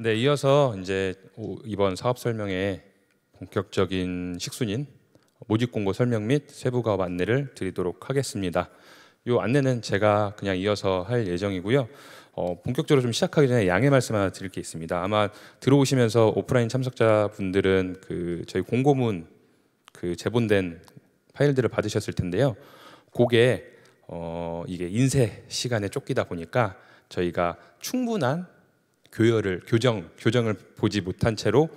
네, 이어서 이제 이번 사업 설명에 본격적인 식순인 모집 공고 설명 및 세부 가업 안내를 드리도록 하겠습니다. 이 안내는 제가 그냥 이어서 할 예정이고요. 본격적으로 좀 시작하기 전에 양해 말씀 하나 드릴 게 있습니다. 아마 들어오시면서 오프라인 참석자분들은 그 저희 공고문 그 제본된 파일들을 받으셨을 텐데요. 그게 이게 인쇄 시간에 쫓기다 보니까 저희가 충분한 교정을 보지 못한 채로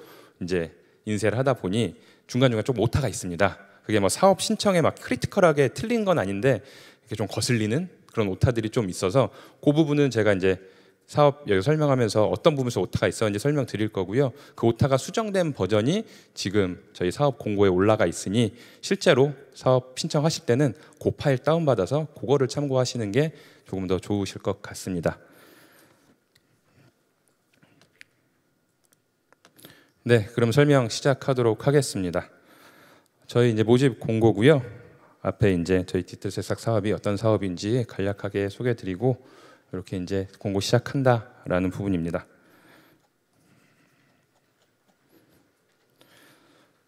이제 인쇄를 하다 보니 중간중간 좀 오타가 있습니다. 그게 뭐 사업 신청에 막 크리티컬하게 틀린 건 아닌데 이렇게 좀 거슬리는 그런 오타들이 좀 있어서 그 부분은 제가 이제 사업 여기 설명하면서 어떤 부분에서 오타가 있었는지 설명드릴 거고요. 그 오타가 수정된 버전이 지금 저희 사업 공고에 올라가 있으니 실제로 사업 신청하실 때는 그 파일 다운받아서 그거를 참고하시는 게 조금 더 좋으실 것 같습니다. 네, 그럼 설명 시작하도록 하겠습니다. 저희 이제 모집 공고고요. 앞에 이제 저희 디지털 새싹 사업이 어떤 사업인지 간략하게 소개드리고 이렇게 이제 공고 시작한다라는 부분입니다.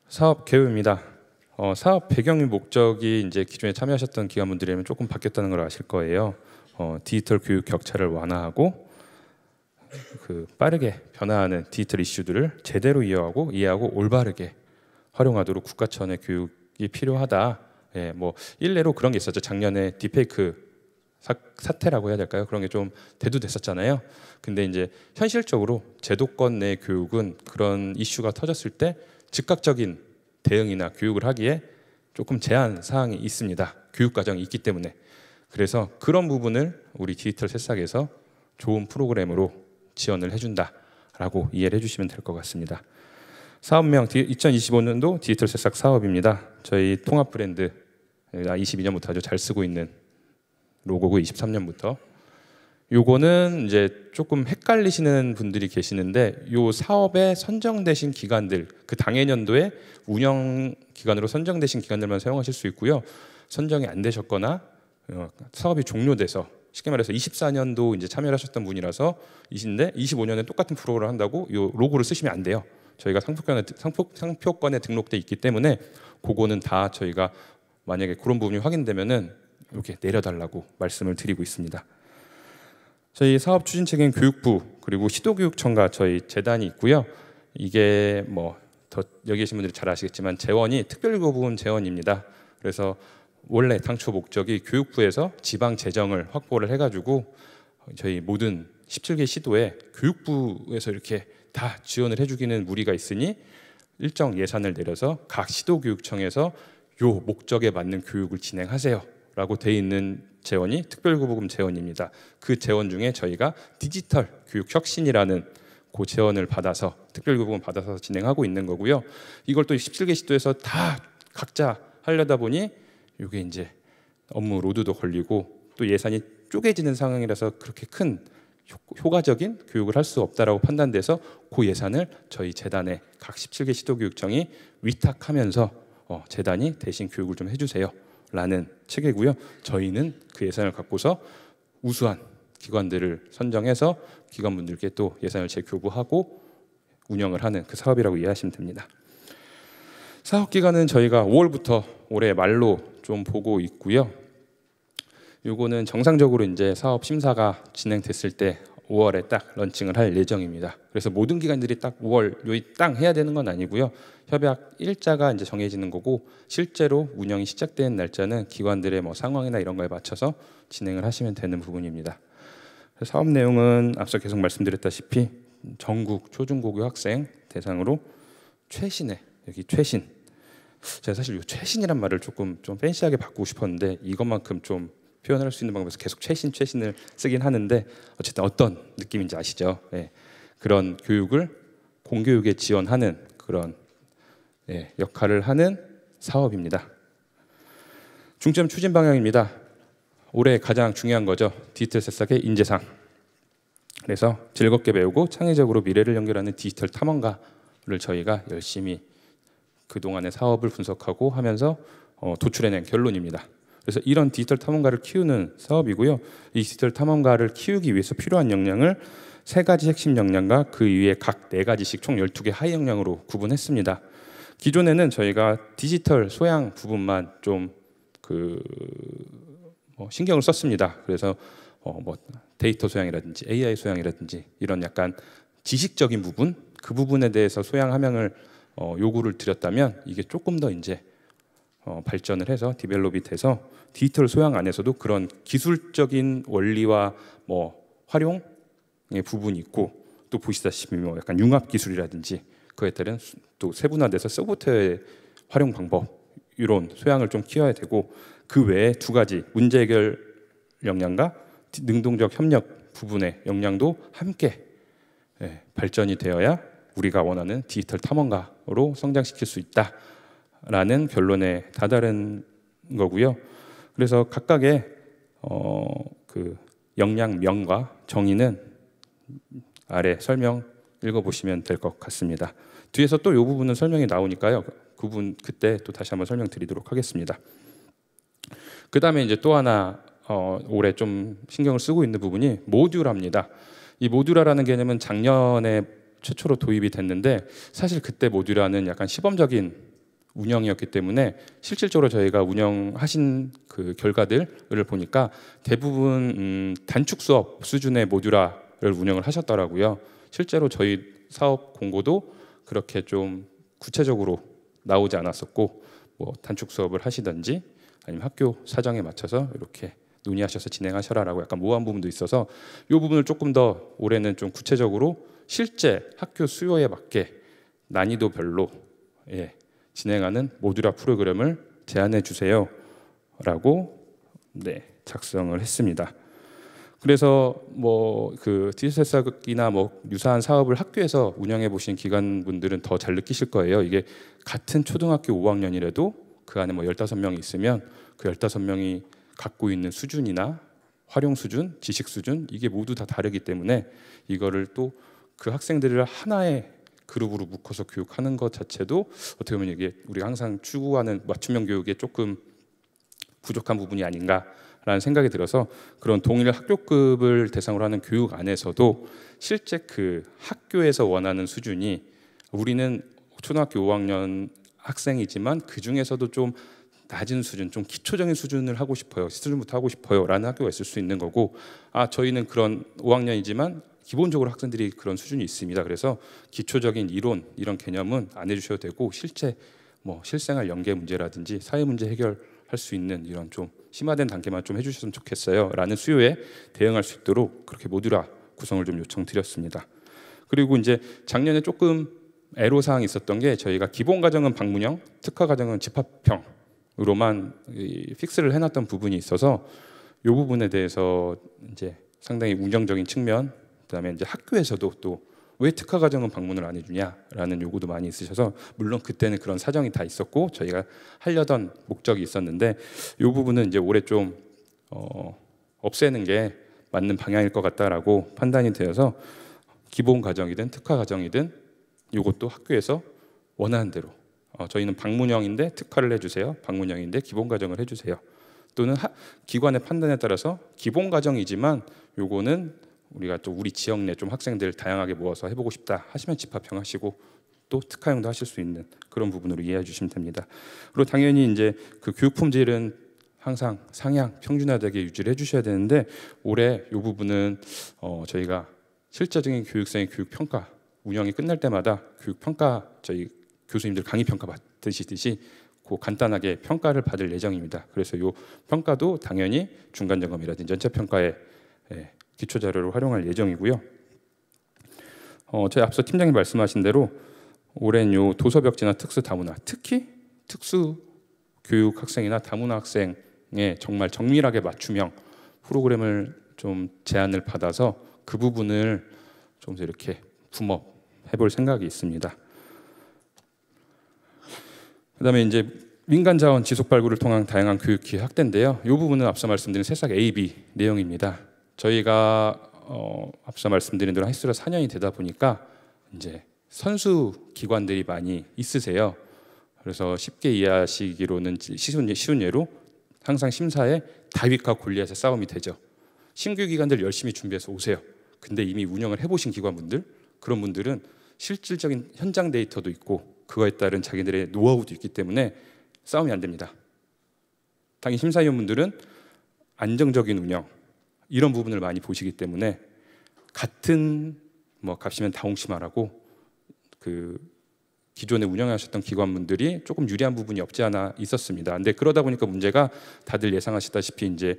사업 개요입니다. 사업 배경 및 목적이 이제 기존에 참여하셨던 기관분들이면 조금 바뀌었다는 걸 아실 거예요. 디지털 교육 격차를 완화하고 그 빠르게 변화하는 디지털 이슈들을 제대로 이해하고 올바르게 활용하도록 국가 차원의 교육이 필요하다. 예, 뭐 일례로 그런 게 있었죠. 작년에 딥페이크 사태라고 해야 될까요? 그런 게 좀 대두됐었잖아요. 근데 이제 현실적으로 제도권 내 교육은 그런 이슈가 터졌을 때 즉각적인 대응이나 교육을 하기에 조금 제한 사항이 있습니다. 교육 과정이 있기 때문에. 그래서 그런 부분을 우리 디지털 새싹에서 좋은 프로그램으로 지원을 해준다라고 이해를 해주시면 될 것 같습니다. 사업명 2025년도 디지털 새싹 사업입니다. 저희 통합 브랜드 22년부터 아주 잘 쓰고 있는 로고고 23년부터. 요거는 이제 조금 헷갈리시는 분들이 계시는데 요 사업에 선정되신 기관들 그 당해년도에 운영 기관으로 선정되신 기관들만 사용하실 수 있고요. 선정이 안 되셨거나 사업이 종료돼서 쉽게 말해서 24년도 이제 참여를 하셨던 분이라서 이신데 25년에 똑같은 프로그램을 한다고 이 로고를 쓰시면 안 돼요. 저희가 상표권에 등록돼 있기 때문에 그거는 다 저희가 만약에 그런 부분이 확인되면은 이렇게 내려달라고 말씀을 드리고 있습니다. 저희 사업 추진 책임 교육부 그리고 시도교육청과 저희 재단이 있고요. 이게 뭐 더 여기 계신 분들이 잘 아시겠지만 재원이 특별교부분 재원입니다. 그래서 원래 당초 목적이 교육부에서 지방 재정을 확보를 해가지고 저희 모든 17개 시도에 교육부에서 이렇게 다 지원을 해주기는 무리가 있으니 일정 예산을 내려서 각 시도교육청에서 요 목적에 맞는 교육을 진행하세요 라고 돼 있는 재원이 특별교부금 재원입니다. 그 재원 중에 저희가 디지털 교육 혁신이라는 그 재원을 받아서 특별교부금 받아서 진행하고 있는 거고요. 이걸 또 17개 시도에서 다 각자 하려다 보니 이게 이제 업무 로드도 걸리고 또 예산이 쪼개지는 상황이라서 그렇게 큰 효과적인 교육을 할 수 없다라고 판단돼서 그 예산을 저희 재단의 각 17개 시도교육청이 위탁하면서 재단이 대신 교육을 좀 해주세요 라는 체계고요. 저희는 그 예산을 갖고서 우수한 기관들을 선정해서 기관분들께 또 예산을 재교부하고 운영을 하는 그 사업이라고 이해하시면 됩니다. 사업 기간은 저희가 5월부터 올해 말로 좀 보고 있고요. 요거는 정상적으로 이제 사업 심사가 진행됐을 때 5월에 딱 런칭을 할 예정입니다. 그래서 모든 기관들이 딱 5월 요이 땅 해야 되는 건 아니고요. 협약 일자가 이제 정해지는 거고 실제로 운영이 시작된 날짜는 기관들의 뭐 상황이나 이런 거에 맞춰서 진행을 하시면 되는 부분입니다. 사업 내용은 앞서 계속 말씀드렸다시피 전국 초중고교 학생 대상으로 최신의 여기 최신 제가 사실 이 최신이란 말을 조금 좀 팬시하게 바꾸고 싶었는데 이것만큼 좀 표현할 수 있는 방법에서 계속 최신을 쓰긴 하는데 어쨌든 어떤 느낌인지 아시죠? 예, 그런 교육을 공교육에 지원하는 그런 역할을 하는 사업입니다. 중점 추진 방향입니다. 올해 가장 중요한 거죠. 디지털 새싹의 인재상. 그래서 즐겁게 배우고 창의적으로 미래를 연결하는 디지털 탐험가를 저희가 열심히 그동안의 사업을 분석하고 하면서 도출해낸 결론입니다. 그래서 이런 디지털 탐험가를 키우는 사업이고요. 이 디지털 탐험가를 키우기 위해서 필요한 역량을 세 가지 핵심 역량과 그 이외에 각 네 가지씩 총 12개 하위 역량으로 구분했습니다. 기존에는 저희가 디지털 소양 부분만 좀 신경을 썼습니다. 그래서 뭐 데이터 소양이라든지 AI 소양이라든지 이런 약간 지식적인 부분, 그 부분에 대해서 소양 함양을 요구를 드렸다면 이게 조금 더 이제 발전을 해서 디벨롭이 돼서 디지털 소양 안에서도 그런 기술적인 원리와 뭐 활용의 부분이 있고, 또 보시다시피 뭐 약간 융합 기술이라든지 그에 따른 또 세분화돼서 소프트웨어의 활용 방법, 이런 소양을 좀 키워야 되고, 그 외에 두 가지 문제 해결 역량과 능동적 협력 부분의 역량도 함께 발전이 되어야 우리가 원하는 디지털 탐험가로 성장시킬 수 있다라는 결론에 다다른 거고요. 그래서 각각의 그 역량명과 정의는 아래 설명 읽어보시면 될 것 같습니다. 뒤에서 또 이 부분은 설명이 나오니까요. 그 부분 그때 또 다시 한번 설명드리도록 하겠습니다. 그 다음에 이제 또 하나 올해 좀 신경을 쓰고 있는 부분이 모듈화입니다. 이 모듈화라는 개념은 작년에 최초로 도입이 됐는데, 사실 그때 모듈화는 약간 시범적인 운영이었기 때문에 실질적으로 저희가 운영하신 그 결과들을 보니까 대부분 단축 수업 수준의 모듈화를 운영을 하셨더라고요. 실제로 저희 사업 공고도 그렇게 좀 구체적으로 나오지 않았었고, 뭐 단축 수업을 하시든지 아니면 학교 사정에 맞춰서 이렇게 논의하셔서 진행하셔라라고 약간 모호한 부분도 있어서 이 부분을 조금 더 올해는 좀 구체적으로 실제 학교 수요에 맞게 난이도별로 진행하는 모듈화 프로그램을 제안해 주세요라고 작성을 했습니다. 그래서 뭐 그 디지털 사학이나 뭐 유사한 사업을 학교에서 운영해 보신 기관분들은 더 잘 느끼실 거예요. 이게 같은 초등학교 5학년이라도 그 안에 뭐 15명이 있으면 그 15명이 갖고 있는 수준이나 활용 수준, 지식 수준, 이게 모두 다 다르기 때문에 이거를 또 그 학생들을 하나의 그룹으로 묶어서 교육하는 것 자체도 어떻게 보면 이게 우리가 항상 추구하는 맞춤형 교육에 조금 부족한 부분이 아닌가라는 생각이 들어서, 그런 동일 학교급을 대상으로 하는 교육 안에서도 실제 그 학교에서 원하는 수준이, 우리는 초등학교 5학년 학생이지만 그 중에서도 좀 낮은 수준, 좀 기초적인 수준을 하고 싶어요, 수준부터 하고 싶어요 라는 학교가 있을 수 있는 거고, 저희는 그런 5학년이지만 기본적으로 학생들이 그런 수준이 있습니다. 그래서 기초적인 이론, 이런 개념은 안 해주셔도 되고, 실제 뭐 실생활 연계 문제라든지 사회 문제 해결할 수 있는 이런 좀 심화된 단계만 좀 해주셨으면 좋겠어요 라는 수요에 대응할 수 있도록 그렇게 모듈화 구성을 좀 요청드렸습니다. 그리고 이제 작년에 조금 애로사항이 있었던 게, 저희가 기본 과정은 방문형, 특화 과정은 집합형으로만 픽스를 해놨던 부분이 있어서 이 부분에 대해서 이제 상당히 운영적인 측면, 그다음에 이제 학교에서도 또 왜 특화 과정은 방문을 안 해주냐라는 요구도 많이 있으셔서, 물론 그때는 그런 사정이 다 있었고 저희가 하려던 목적이 있었는데, 이 부분은 이제 올해 좀 없애는 게 맞는 방향일 것 같다라고 판단이 되어서 기본 과정이든 특화 과정이든 이것도 학교에서 원하는 대로, 저희는 방문형인데 특화를 해주세요, 방문형인데 기본 과정을 해주세요, 또는 기관의 판단에 따라서 기본 과정이지만 요거는 우리가 또 우리 지역 내 좀 학생들 다양하게 모아서 해보고 싶다 하시면 집합형 하시고, 또 특화형도 하실 수 있는 그런 부분으로 이해해 주시면 됩니다. 그리고 당연히 이제 그 교육 품질은 항상 상향 평준화되게 유지를 해주셔야 되는데, 올해 이 부분은 저희가 실제적인 교육생의 교육 평가 운영이 끝날 때마다 교육 평가, 저희 교수님들 강의 평가 받으시듯이 그 간단하게 평가를 받을 예정입니다. 그래서 이 평가도 당연히 중간 점검이라든지 연차 평가에 기초 자료로 활용할 예정이고요. 저희 앞서 팀장님 말씀하신 대로 올해는 요 도서벽지나 특수 다문화, 특히 특수 교육 학생이나 다문화 학생에 정말 정밀하게 맞춤형 프로그램을 좀 제안을 받아서 그 부분을 좀 더 이렇게 붐업해볼 생각이 있습니다. 그다음에 이제 민간 자원 지속 발굴을 통한 다양한 교육 기회 확대인데요. 이 부분은 앞서 말씀드린 새싹 A, B 내용입니다. 저희가 앞서 말씀드린 대로 햇수로 4년이 되다 보니까 이제 선수 기관들이 많이 있으세요. 그래서 쉽게 이해하시기로는 쉬운 예로 항상 심사에 다윗과 골리앗의 싸움이 되죠. 신규 기관들 열심히 준비해서 오세요. 근데 이미 운영을 해보신 기관분들, 그런 분들은 실질적인 현장 데이터도 있고 그거에 따른 자기들의 노하우도 있기 때문에 싸움이 안 됩니다. 당연히 심사위원분들은 안정적인 운영 이런 부분을 많이 보시기 때문에 같은 뭐 값이면 다홍치마라고 그 기존에 운영하셨던 기관분들이 조금 유리한 부분이 없지 않아 있었습니다. 근데 그러다 보니까 문제가 다들 예상하시다시피 이제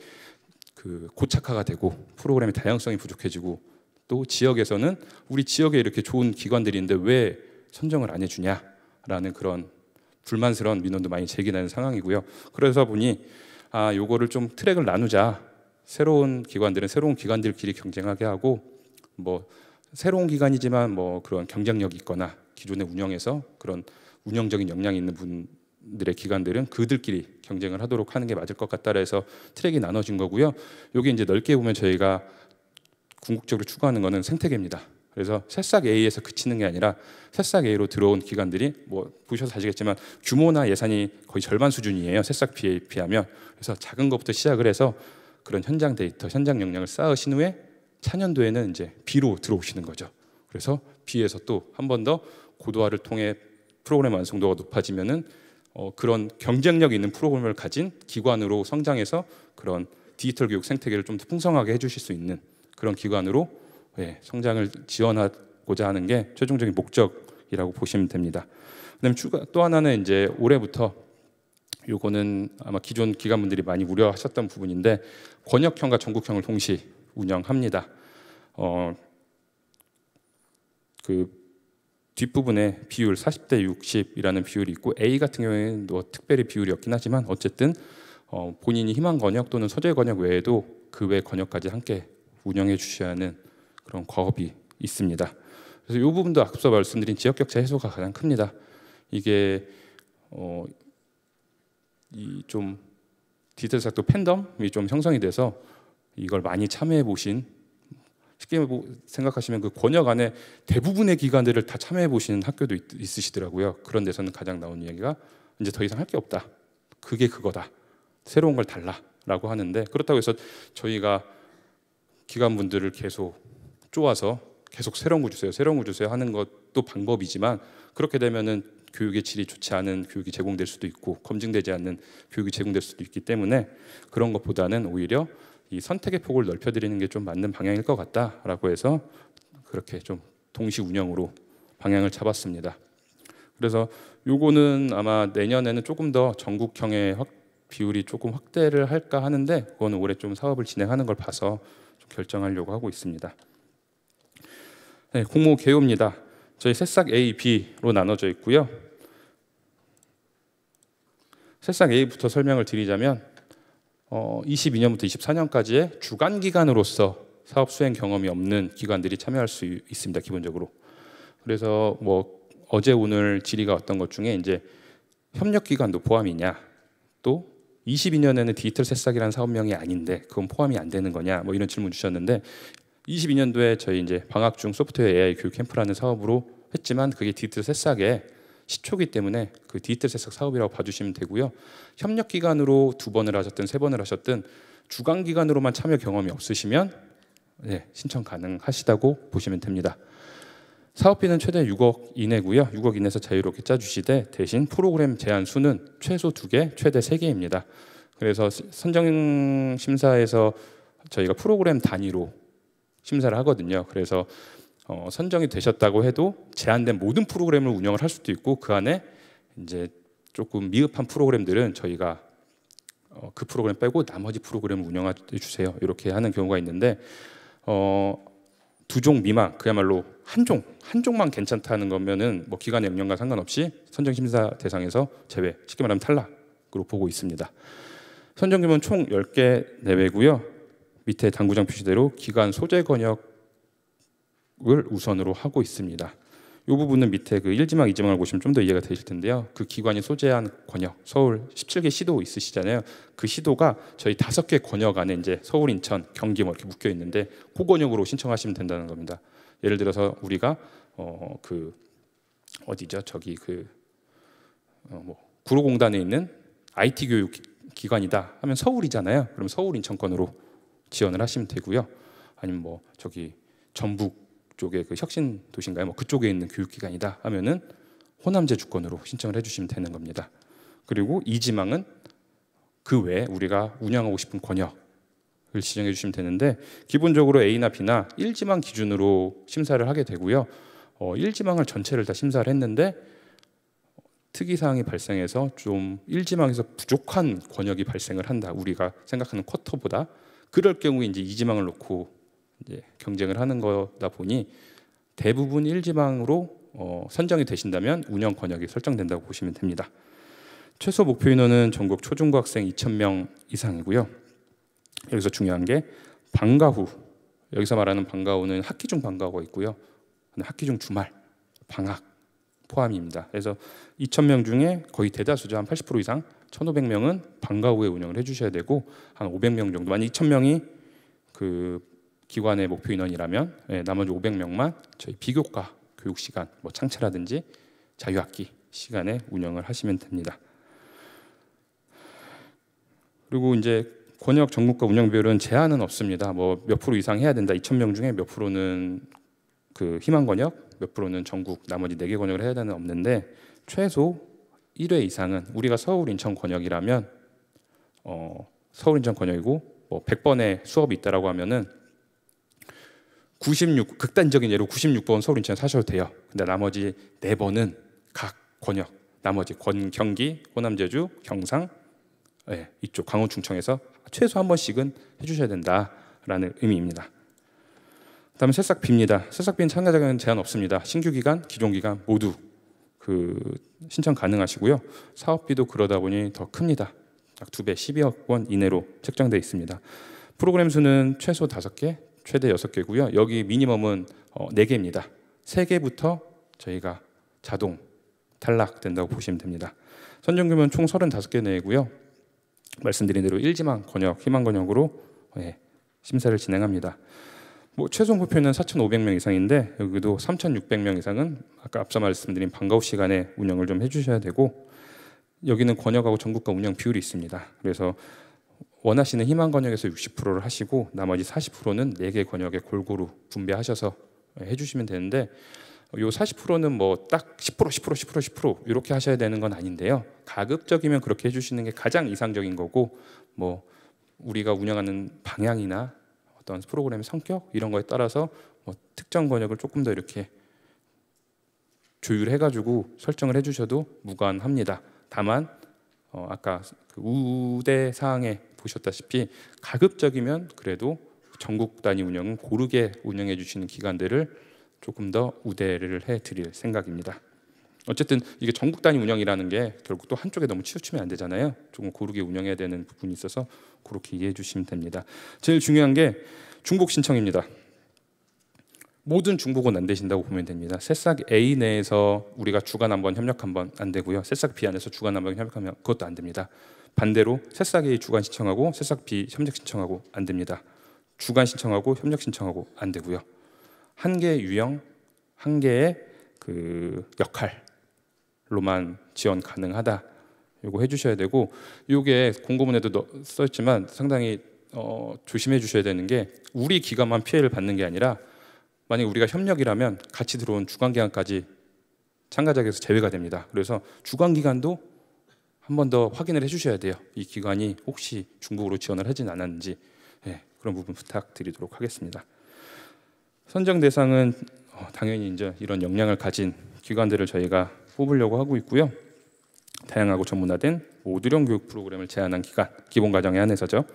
그 고착화가 되고 프로그램의 다양성이 부족해지고 또 지역에서는 우리 지역에 이렇게 좋은 기관들이 있는데 왜 선정을 안 해주냐라는 그런 불만스러운 민원도 많이 제기되는 상황이고요. 그래서 보니 요거를 좀 트랙을 나누자. 새로운 기관들은 새로운 기관들끼리 경쟁하게 하고 뭐 새로운 기관이지만 뭐 그런 경쟁력이 있거나 기존의 운영에서 그런 운영적인 역량이 있는 분들의 기관들은 그들끼리 경쟁을 하도록 하는 게 맞을 것 같다 해서 트랙이 나눠진 거고요. 여기 이제 넓게 보면 저희가 궁극적으로 추구하는 거는 생태계입니다. 그래서 새싹 A에서 그치는 게 아니라 새싹 A로 들어온 기관들이 뭐 보셔서 아시겠지만 규모나 예산이 거의 절반 수준이에요. 새싹 B에 비하면. 그래서 작은 것부터 시작을 해서 그런 현장 데이터, 현장 역량을 쌓으신 후에 차년도에는 이제 B로 들어오시는 거죠. 그래서 B에서 또 한 번 더 고도화를 통해 프로그램 완성도가 높아지면은 그런 경쟁력 있는 프로그램을 가진 기관으로 성장해서 그런 디지털 교육 생태계를 좀 더 풍성하게 해주실 수 있는 그런 기관으로 성장을 지원하고자 하는 게 최종적인 목적이라고 보시면 됩니다. 그다음에 또 하나는 이제 올해부터 요거는 아마 기존 기관분들이 많이 우려하셨던 부분인데 권역형과 전국형을 동시 운영합니다. 그 뒷부분에 비율 40대 60이라는 비율이 있고 A 같은 경우에는 뭐 특별히 비율이 없긴 하지만 어쨌든 본인이 희망 권역 또는 소재 권역 외에도 그 외 권역까지 함께 운영해 주셔야 하는 그런 과업이 있습니다. 그래서 이 부분도 앞서 말씀드린 지역 격차 해소가 가장 큽니다. 이게 이 좀 디지털 삭도 팬덤이 좀 형성이 돼서 이걸 많이 참여해 보신 쉽게 생각하시면 그 권역 안에 대부분의 기관들을 다 참여해 보시는 학교도 있으시더라고요. 그런 데서는 가장 나온 이야기가 이제 더 이상 할 게 없다. 그게 그거다. 새로운 걸 달라라고 하는데 그렇다고 해서 저희가 기관분들을 계속 쪼아서 계속 새로운 거 주세요, 새로운 거 주세요 하는 것도 방법이지만 그렇게 되면은 교육의 질이 좋지 않은 교육이 제공될 수도 있고 검증되지 않는 교육이 제공될 수도 있기 때문에 그런 것보다는 오히려 이 선택의 폭을 넓혀드리는 게 좀 맞는 방향일 것 같다라고 해서 그렇게 좀 동시 운영으로 방향을 잡았습니다. 그래서 요거는 아마 내년에는 조금 더 전국형의 비율이 조금 확대를 할까 하는데 그거는 올해 좀 사업을 진행하는 걸 봐서 좀 결정하려고 하고 있습니다. 네, 공모 개요입니다. 저희 새싹 A, B로 나눠져 있고요. 새싹 A부터 설명을 드리자면 22년부터 24년까지의 주간 기관으로서 사업 수행 경험이 없는 기관들이 참여할 수 있습니다. 기본적으로. 그래서 뭐 어제 오늘 질의가 어떤 것 중에 이제 협력 기관도 포함이냐, 또 22년에는 디지털 새싹이라는 사업명이 아닌데 그건 포함이 안 되는 거냐, 뭐 이런 질문 주셨는데 22년도에 저희 이제 방학 중 소프트웨어 AI 교육 캠프라는 사업으로 했지만 그게 디지털 새싹의 시초기 때문에 그 디지털 새싹 사업이라고 봐주시면 되고요. 협력 기관으로 2번을 하셨든 3번을 하셨든 주간 기관으로만 참여 경험이 없으시면 신청 가능하시다고 보시면 됩니다. 사업비는 최대 6억 이내고요. 6억 이내에서 자유롭게 짜주시되 대신 프로그램 제한 수는 최소 2개, 최대 3개입니다. 그래서 선정 심사에서 저희가 프로그램 단위로 심사를 하거든요. 그래서 선정이 되셨다고 해도 제한된 모든 프로그램을 운영을 할 수도 있고 그 안에 이제 조금 미흡한 프로그램들은 저희가 그 프로그램 빼고 나머지 프로그램을 운영해 주세요. 이렇게 하는 경우가 있는데 2종 미만, 그야말로 한 종만 괜찮다는 거면은 뭐 기관의 역량과 상관없이 선정 심사 대상에서 제외, 쉽게 말하면 탈락으로 보고 있습니다. 선정 규모는 총 10개 내외고요. 밑에 당구장 표시대로 기관 소재 권역을 우선으로 하고 있습니다. 이 부분은 밑에 그 1지망, 2지망을 보시면 좀 더 이해가 되실 텐데요. 그 기관이 소재한 권역, 서울 17개 시도 있으시잖아요. 그 시도가 저희 5개 권역 안에 이제 서울, 인천, 경기 뭐 이렇게 묶여 있는데 그 권역으로 신청하시면 된다는 겁니다. 예를 들어서 우리가 그 어디죠? 저기 그 뭐 구로공단에 있는 IT 교육 기관이다 하면 서울이잖아요. 그럼 서울 인천권으로 지원을 하시면 되고요. 아니면 뭐 저기 전북 쪽에 그 혁신 도시인가요? 뭐 그쪽에 있는 교육기관이다 하면은 호남제 주권으로 신청을 해주시면 되는 겁니다. 그리고 이 지망은 그 외에 우리가 운영하고 싶은 권역을 지정해 주시면 되는데, 기본적으로 A나 B나 1지망 기준으로 심사를 하게 되고요. 1지망을 전체를 다 심사를 했는데 특이사항이 발생해서 좀 1지망에서 부족한 권역이 발생을 한다, 우리가 생각하는 쿼터보다. 그럴 경우에 이제 2지망을 놓고 이제 경쟁을 하는 거다 보니 대부분 1지망으로 선정이 되신다면 운영 권역이 설정된다고 보시면 됩니다. 최소 목표 인원은 전국 초중고 학생 2,000명 이상이고요. 여기서 중요한 게 방과 후, 여기서 말하는 방과 후는 학기 중 방과후가 있고요. 학기 중 주말, 방학 포함입니다. 그래서 2,000명 중에 거의 대다수죠. 한 80% 이상 1,500명은 방과 후에 운영을 해주셔야 되고, 한 500명 정도, 만약 2,000명이 그 기관의 목표 인원이라면 나머지 500명만 저희 비교과 교육 시간, 뭐 창체라든지 자유학기 시간에 운영을 하시면 됩니다. 그리고 이제 권역 전국과 운영 비율은 제한은 없습니다. 뭐 몇 프로 이상 해야 된다. 2,000명 중에 몇 프로는 그 희망 권역, 몇 프로는 전국 나머지 4개 권역을 해야 되는 없는데, 최소 1회 이상은, 우리가 서울 인천 권역이라면 서울 인천 권역이고 뭐 100번의 수업이 있다라고 하면은 96, 극단적인 예로 96번 서울 인천에 사셔도 돼요. 근데 나머지 4번은 각 권역, 나머지 경기, 호남, 제주, 경상, 이쪽 강원, 충청에서 최소 한 번씩은 해주셔야 된다라는 의미입니다. 다음에 새싹비입니다. 새싹비는 참가자는 제한 없습니다. 신규 기간, 기존 기간 모두 그 신청 가능하시고요. 사업비도 그러다 보니 더 큽니다. 약 2배, 12억 원 이내로 책정되어 있습니다. 프로그램 수는 최소 5개, 최대 6개고요. 여기 미니멈은 4개입니다. 3개부터 저희가 자동 탈락된다고 보시면 됩니다. 선정 규모는 총 35개 내고요. 말씀드린 대로 1지망 권역, 희망 권역으로 심사를 진행합니다. 뭐 최소 목표는 4,500명 이상인데 여기도 3,600명 이상은 아까 앞서 말씀드린 방과 후 시간에 운영을 좀 해주셔야 되고, 여기는 권역하고 전국과 운영 비율이 있습니다. 그래서 원하시는 희망 권역에서 60%를 하시고 나머지 40%는 4개 권역에 골고루 분배하셔서 해주시면 되는데, 요 40%는 뭐 딱 10%, 10%, 10%, 10% 이렇게 하셔야 되는 건 아닌데요. 가급적이면 그렇게 해주시는 게 가장 이상적인 거고, 뭐 우리가 운영하는 방향이나 어떤 프로그램의 성격 이런 거에 따라서 뭐 특정 권역을 조금 더 이렇게 조율해가지고 설정을 해주셔도 무관합니다. 다만 아까 그 우대 사항에 보셨다시피 가급적이면 그래도 전국 단위 운영은 고르게 운영해 주시는 기관들을 조금 더 우대를 해드릴 생각입니다. 어쨌든 이게 전국 단위 운영이라는 게 결국 또 한쪽에 너무 치우치면 안 되잖아요. 조금 고르게 운영해야 되는 부분이 있어서 그렇게 이해해 주시면 됩니다. 제일 중요한 게 중복 신청입니다. 모든 중복은 안 되신다고 보면 됩니다. 새싹 A 내에서 우리가 주간 한번 협력 한번 안 되고요. 새싹 B 안에서 주간 한번 협력하면 그것도 안 됩니다. 반대로 새싹 A 주간 신청하고 새싹 B 협력 신청하고 안 됩니다. 주간 신청하고 협력 신청하고 안 되고요. 한 개의 유형, 한 개의 그 역할로만 지원 가능하다. 요거 해주셔야 되고, 요게 공고문에도 써있지만 상당히 조심해 주셔야 되는 게, 우리 기관만 피해를 받는 게 아니라 만약 우리가 협력이라면 같이 들어온 주관기관까지 참가자에서 제외가 됩니다. 그래서 주관기관도 한 번 더 확인을 해주셔야 돼요. 이 기관이 혹시 중복으로 지원을 하진 않았는지. 그런 부분 부탁드리도록 하겠습니다. 선정 대상은 당연히 이제 이런 역량을 가진 기관들을 저희가 뽑으려고 하고 있고요. 다양하고 전문화된 모듈형 교육 프로그램을 제안한 기관, 기본 과정에 한해서죠.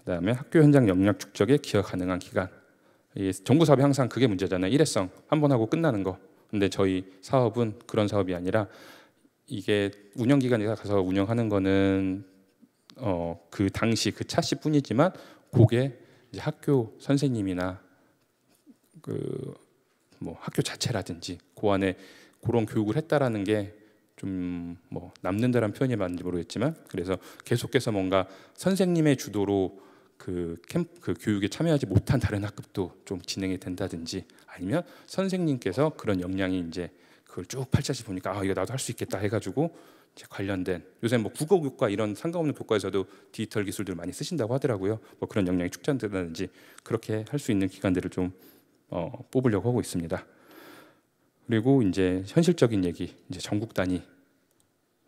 그다음에 학교 현장 역량 축적에 기여 가능한 기관. 이 정부 사업이 항상 그게 문제잖아요. 일회성 한 번 하고 끝나는 거. 근데 저희 사업은 그런 사업이 아니라, 이게 운영기관에 가서 운영하는 거는 그 당시 그 차씨뿐이지만 그게 이제 학교 선생님이나 그 뭐 학교 자체라든지 그 안에 그런 교육을 했다라는 게 좀 뭐 남는다라는 표현이 맞는지 모르겠지만, 그래서 계속해서 뭔가 선생님의 주도로 그 교육에 참여하지 못한 다른 학급도 좀 진행이 된다든지, 아니면 선생님께서 그런 역량이 이제 그걸 쭉 펼쳐서 보니까 이거 나도 할 수 있겠다 해가지고 이제 관련된, 요새 뭐 국어교과 이런 상관없는 교과에서도 디지털 기술들 많이 쓰신다고 하더라고요. 뭐 그런 역량이 축적된다든지 그렇게 할 수 있는 기관들을 좀 뽑으려고 하고 있습니다. 그리고 이제 현실적인 얘기, 이제 전국 단위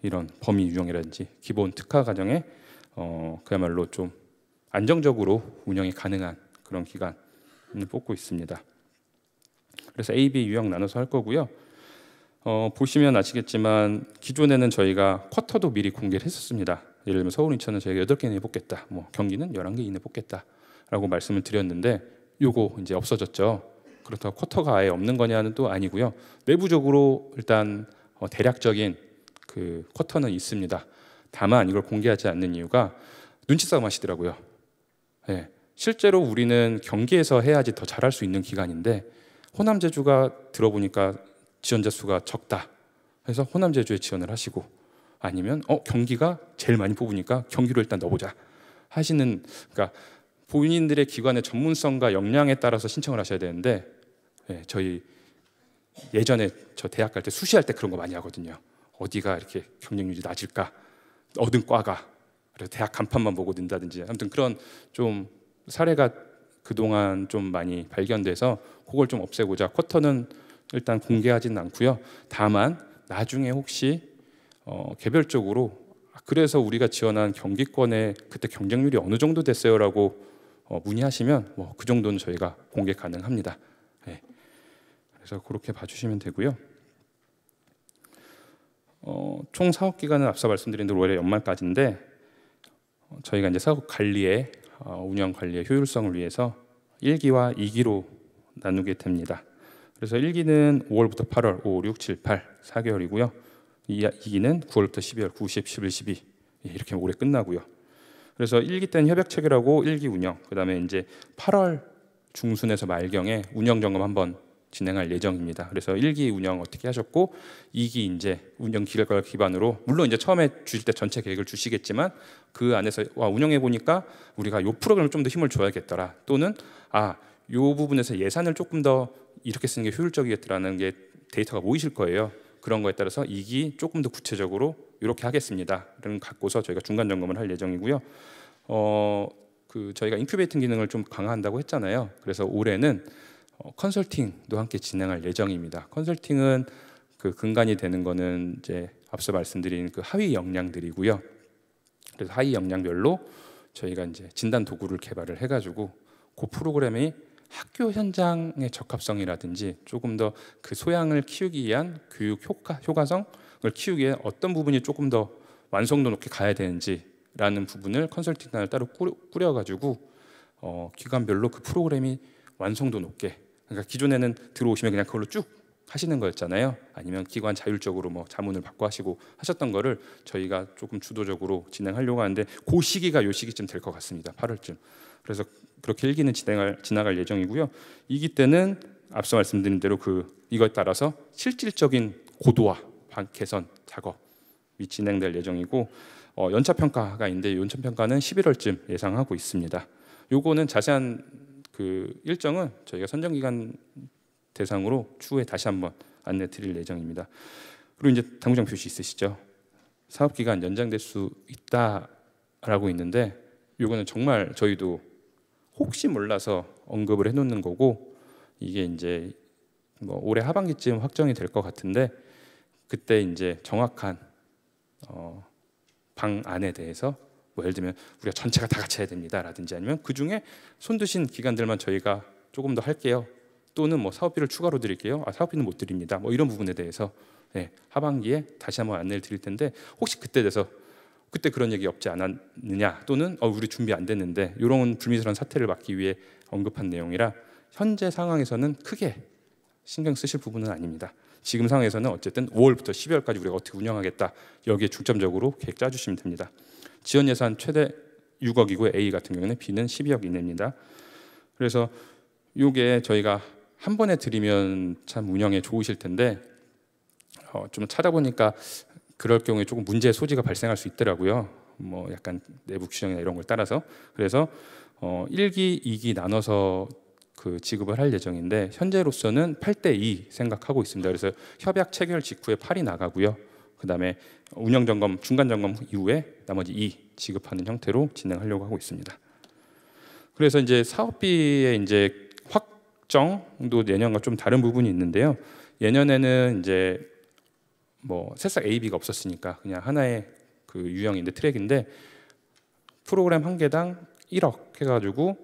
이런 범위 유형이라든지 기본 특화 과정에 그야말로 좀 안정적으로 운영이 가능한 그런 기간을 뽑고 있습니다. 그래서 A, B 유형 나눠서 할 거고요. 보시면 아시겠지만 기존에는 저희가 쿼터도 미리 공개를 했었습니다. 예를 들면 서울, 인천은 저희가 8개 이내 뽑겠다, 뭐 경기는 11개 이내 뽑겠다라고 말씀을 드렸는데 요거 이제 없어졌죠. 그렇다고 쿼터가 아예 없는 거냐는 또 아니고요. 내부적으로 일단 대략적인 그 쿼터는 있습니다. 다만 이걸 공개하지 않는 이유가 눈치 싸움 하시더라고요. 네. 실제로 우리는 경기에서 해야지 더 잘할 수 있는 기간인데 호남 제주가 들어보니까 지원자 수가 적다. 그래서 호남 제주에 지원을 하시고, 아니면 경기가 제일 많이 뽑으니까 경기로 일단 넣어보자 하시는, 그러니까 본인들의 기관의 전문성과 역량에 따라서 신청을 하셔야 되는데, 네, 저희 예전에 저 대학 갈 때 수시할 때 그런 거 많이 하거든요. 어디가 이렇게 경쟁률이 낮을까, 얻은 과가, 그래서 대학 간판만 보고 넣는다든지, 아무튼 그런 좀 사례가 그동안 좀 많이 발견돼서 그걸 좀 없애고자 쿼터는 일단 공개하지는 않고요. 다만 나중에 혹시 개별적으로 그래서 우리가 지원한 경기권에 그때 경쟁률이 어느 정도 됐어요라고 문의하시면 뭐 그 정도는 저희가 공개 가능합니다. 네. 그래서 그렇게 봐주시면 되고요. 총 사업 기간은 앞서 말씀드린 대로 올해 연말까지인데 저희가 이제 사업 관리에 운영 관리의 효율성을 위해서 1기와 2기로 나누게 됩니다. 그래서 1기는 5월부터 8월, 5, 6, 7, 8 4개월이고요. 2기는 9월부터 12월, 9, 10, 11, 12 이렇게 올해 끝나고요. 그래서 1기 때는 협약 체결하고 1기 운영, 그다음에 이제 8월 중순에서 말경에 운영 점검 한번 진행할 예정입니다. 그래서 1기 운영 어떻게 하셨고 2기 이제 운영 기획을 기반으로, 물론 이제 처음에 주실 때 전체 계획을 주시겠지만 그 안에서 운영해 보니까 우리가 요 프로그램을 좀 더 힘을 줘야겠더라, 또는 요 부분에서 예산을 조금 더 이렇게 쓰는 게 효율적이겠더라는 게 데이터가 모이실 거예요. 그런 거에 따라서 2기 조금 더 구체적으로 이렇게 하겠습니다를 갖고서 저희가 중간 점검을 할 예정이고요. 저희가 인큐베이팅 기능을 좀 강화한다고 했잖아요. 그래서 올해는 컨설팅도 함께 진행할 예정입니다. 컨설팅은 그 근간이 되는 거는 이제 앞서 말씀드린 그 하위 역량들이고요. 그래서 하위 역량별로 저희가 이제 진단 도구를 개발을 해가지고 그 프로그램이 학교 현장의 적합성이라든지 조금 더 그 소양을 키우기 위한 교육 효과성을 키우기 위해 어떤 부분이 조금 더 완성도 높게 가야 되는지라는 부분을 컨설팅단을 따로 꾸려가지고 기관별로 그 프로그램이 완성도 높게, 그러니까 기존에는 들어오시면 그냥 그걸로 쭉 하시는 거였잖아요. 아니면 기관 자율적으로 뭐 자문을 받고 하시고 하셨던 거를 저희가 조금 주도적으로 진행하려고 하는데 그 시기가 요 시기쯤 될 것 같습니다. 8월쯤. 그래서 그렇게 1기는 지나갈 예정이고요. 2기 때는 앞서 말씀드린 대로 이거에 따라서 실질적인 고도화 개선 작업이 진행될 예정이고, 연차 평가가 있는데 연차 평가는 11월쯤 예상하고 있습니다. 요거는 자세한 그 일정은 저희가 선정 기간 대상으로 추후에 다시 한번 안내 드릴 예정입니다. 그리고 이제 당구장 표시 있으시죠? 사업 기간 연장될 수 있다라고 있는데 요거는 정말 저희도 혹시 몰라서 언급을 해놓는 거고, 이게 이제 뭐 올해 하반기쯤 확정이 될 것 같은데 그때 이제 정확한 방안에 대해서 뭐 예를 들면 우리가 전체가 다 같이 해야 됩니다라든지, 아니면 그 중에 손드신 기관들만 저희가 조금 더 할게요, 또는 뭐 사업비를 추가로 드릴게요, 사업비는 못 드립니다, 뭐 이런 부분에 대해서 하반기에 다시 한번 안내를 드릴 텐데, 혹시 그때 돼서 그때 그런 얘기 없지 않았느냐, 또는 우리 준비 안 됐는데, 이런 불미스러운 사태를 막기 위해 언급한 내용이라 현재 상황에서는 크게 신경 쓰실 부분은 아닙니다. 지금 상황에서는 어쨌든 5월부터 12월까지 우리가 어떻게 운영하겠다, 여기에 중점적으로 계획 짜주시면 됩니다. 지원 예산 최대 6억이고 A 같은 경우는 B는 12억 이내입니다. 그래서 이게 저희가 한 번에 드리면 참 운영에 좋으실 텐데 좀 찾아보니까 그럴 경우에 조금 문제의 소지가 발생할 수 있더라고요. 뭐 약간 내부 규정이나 이런 걸 따라서. 그래서 1기, 2기 나눠서 그 지급을 할 예정인데 현재로서는 8대2 생각하고 있습니다. 그래서 협약 체결 직후에 8이 나가고요. 그다음에 운영 점검, 중간 점검 이후에 나머지 2 지급하는 형태로 진행하려고 하고 있습니다. 그래서 이제 사업비의 이제 적정도 내년과 좀 다른 부분이 있는데요. 예년에는 이제 뭐 새싹 A, B가 없었으니까 그냥 하나의 그 유형인데 트랙인데 프로그램 한 개당 1억 해가지고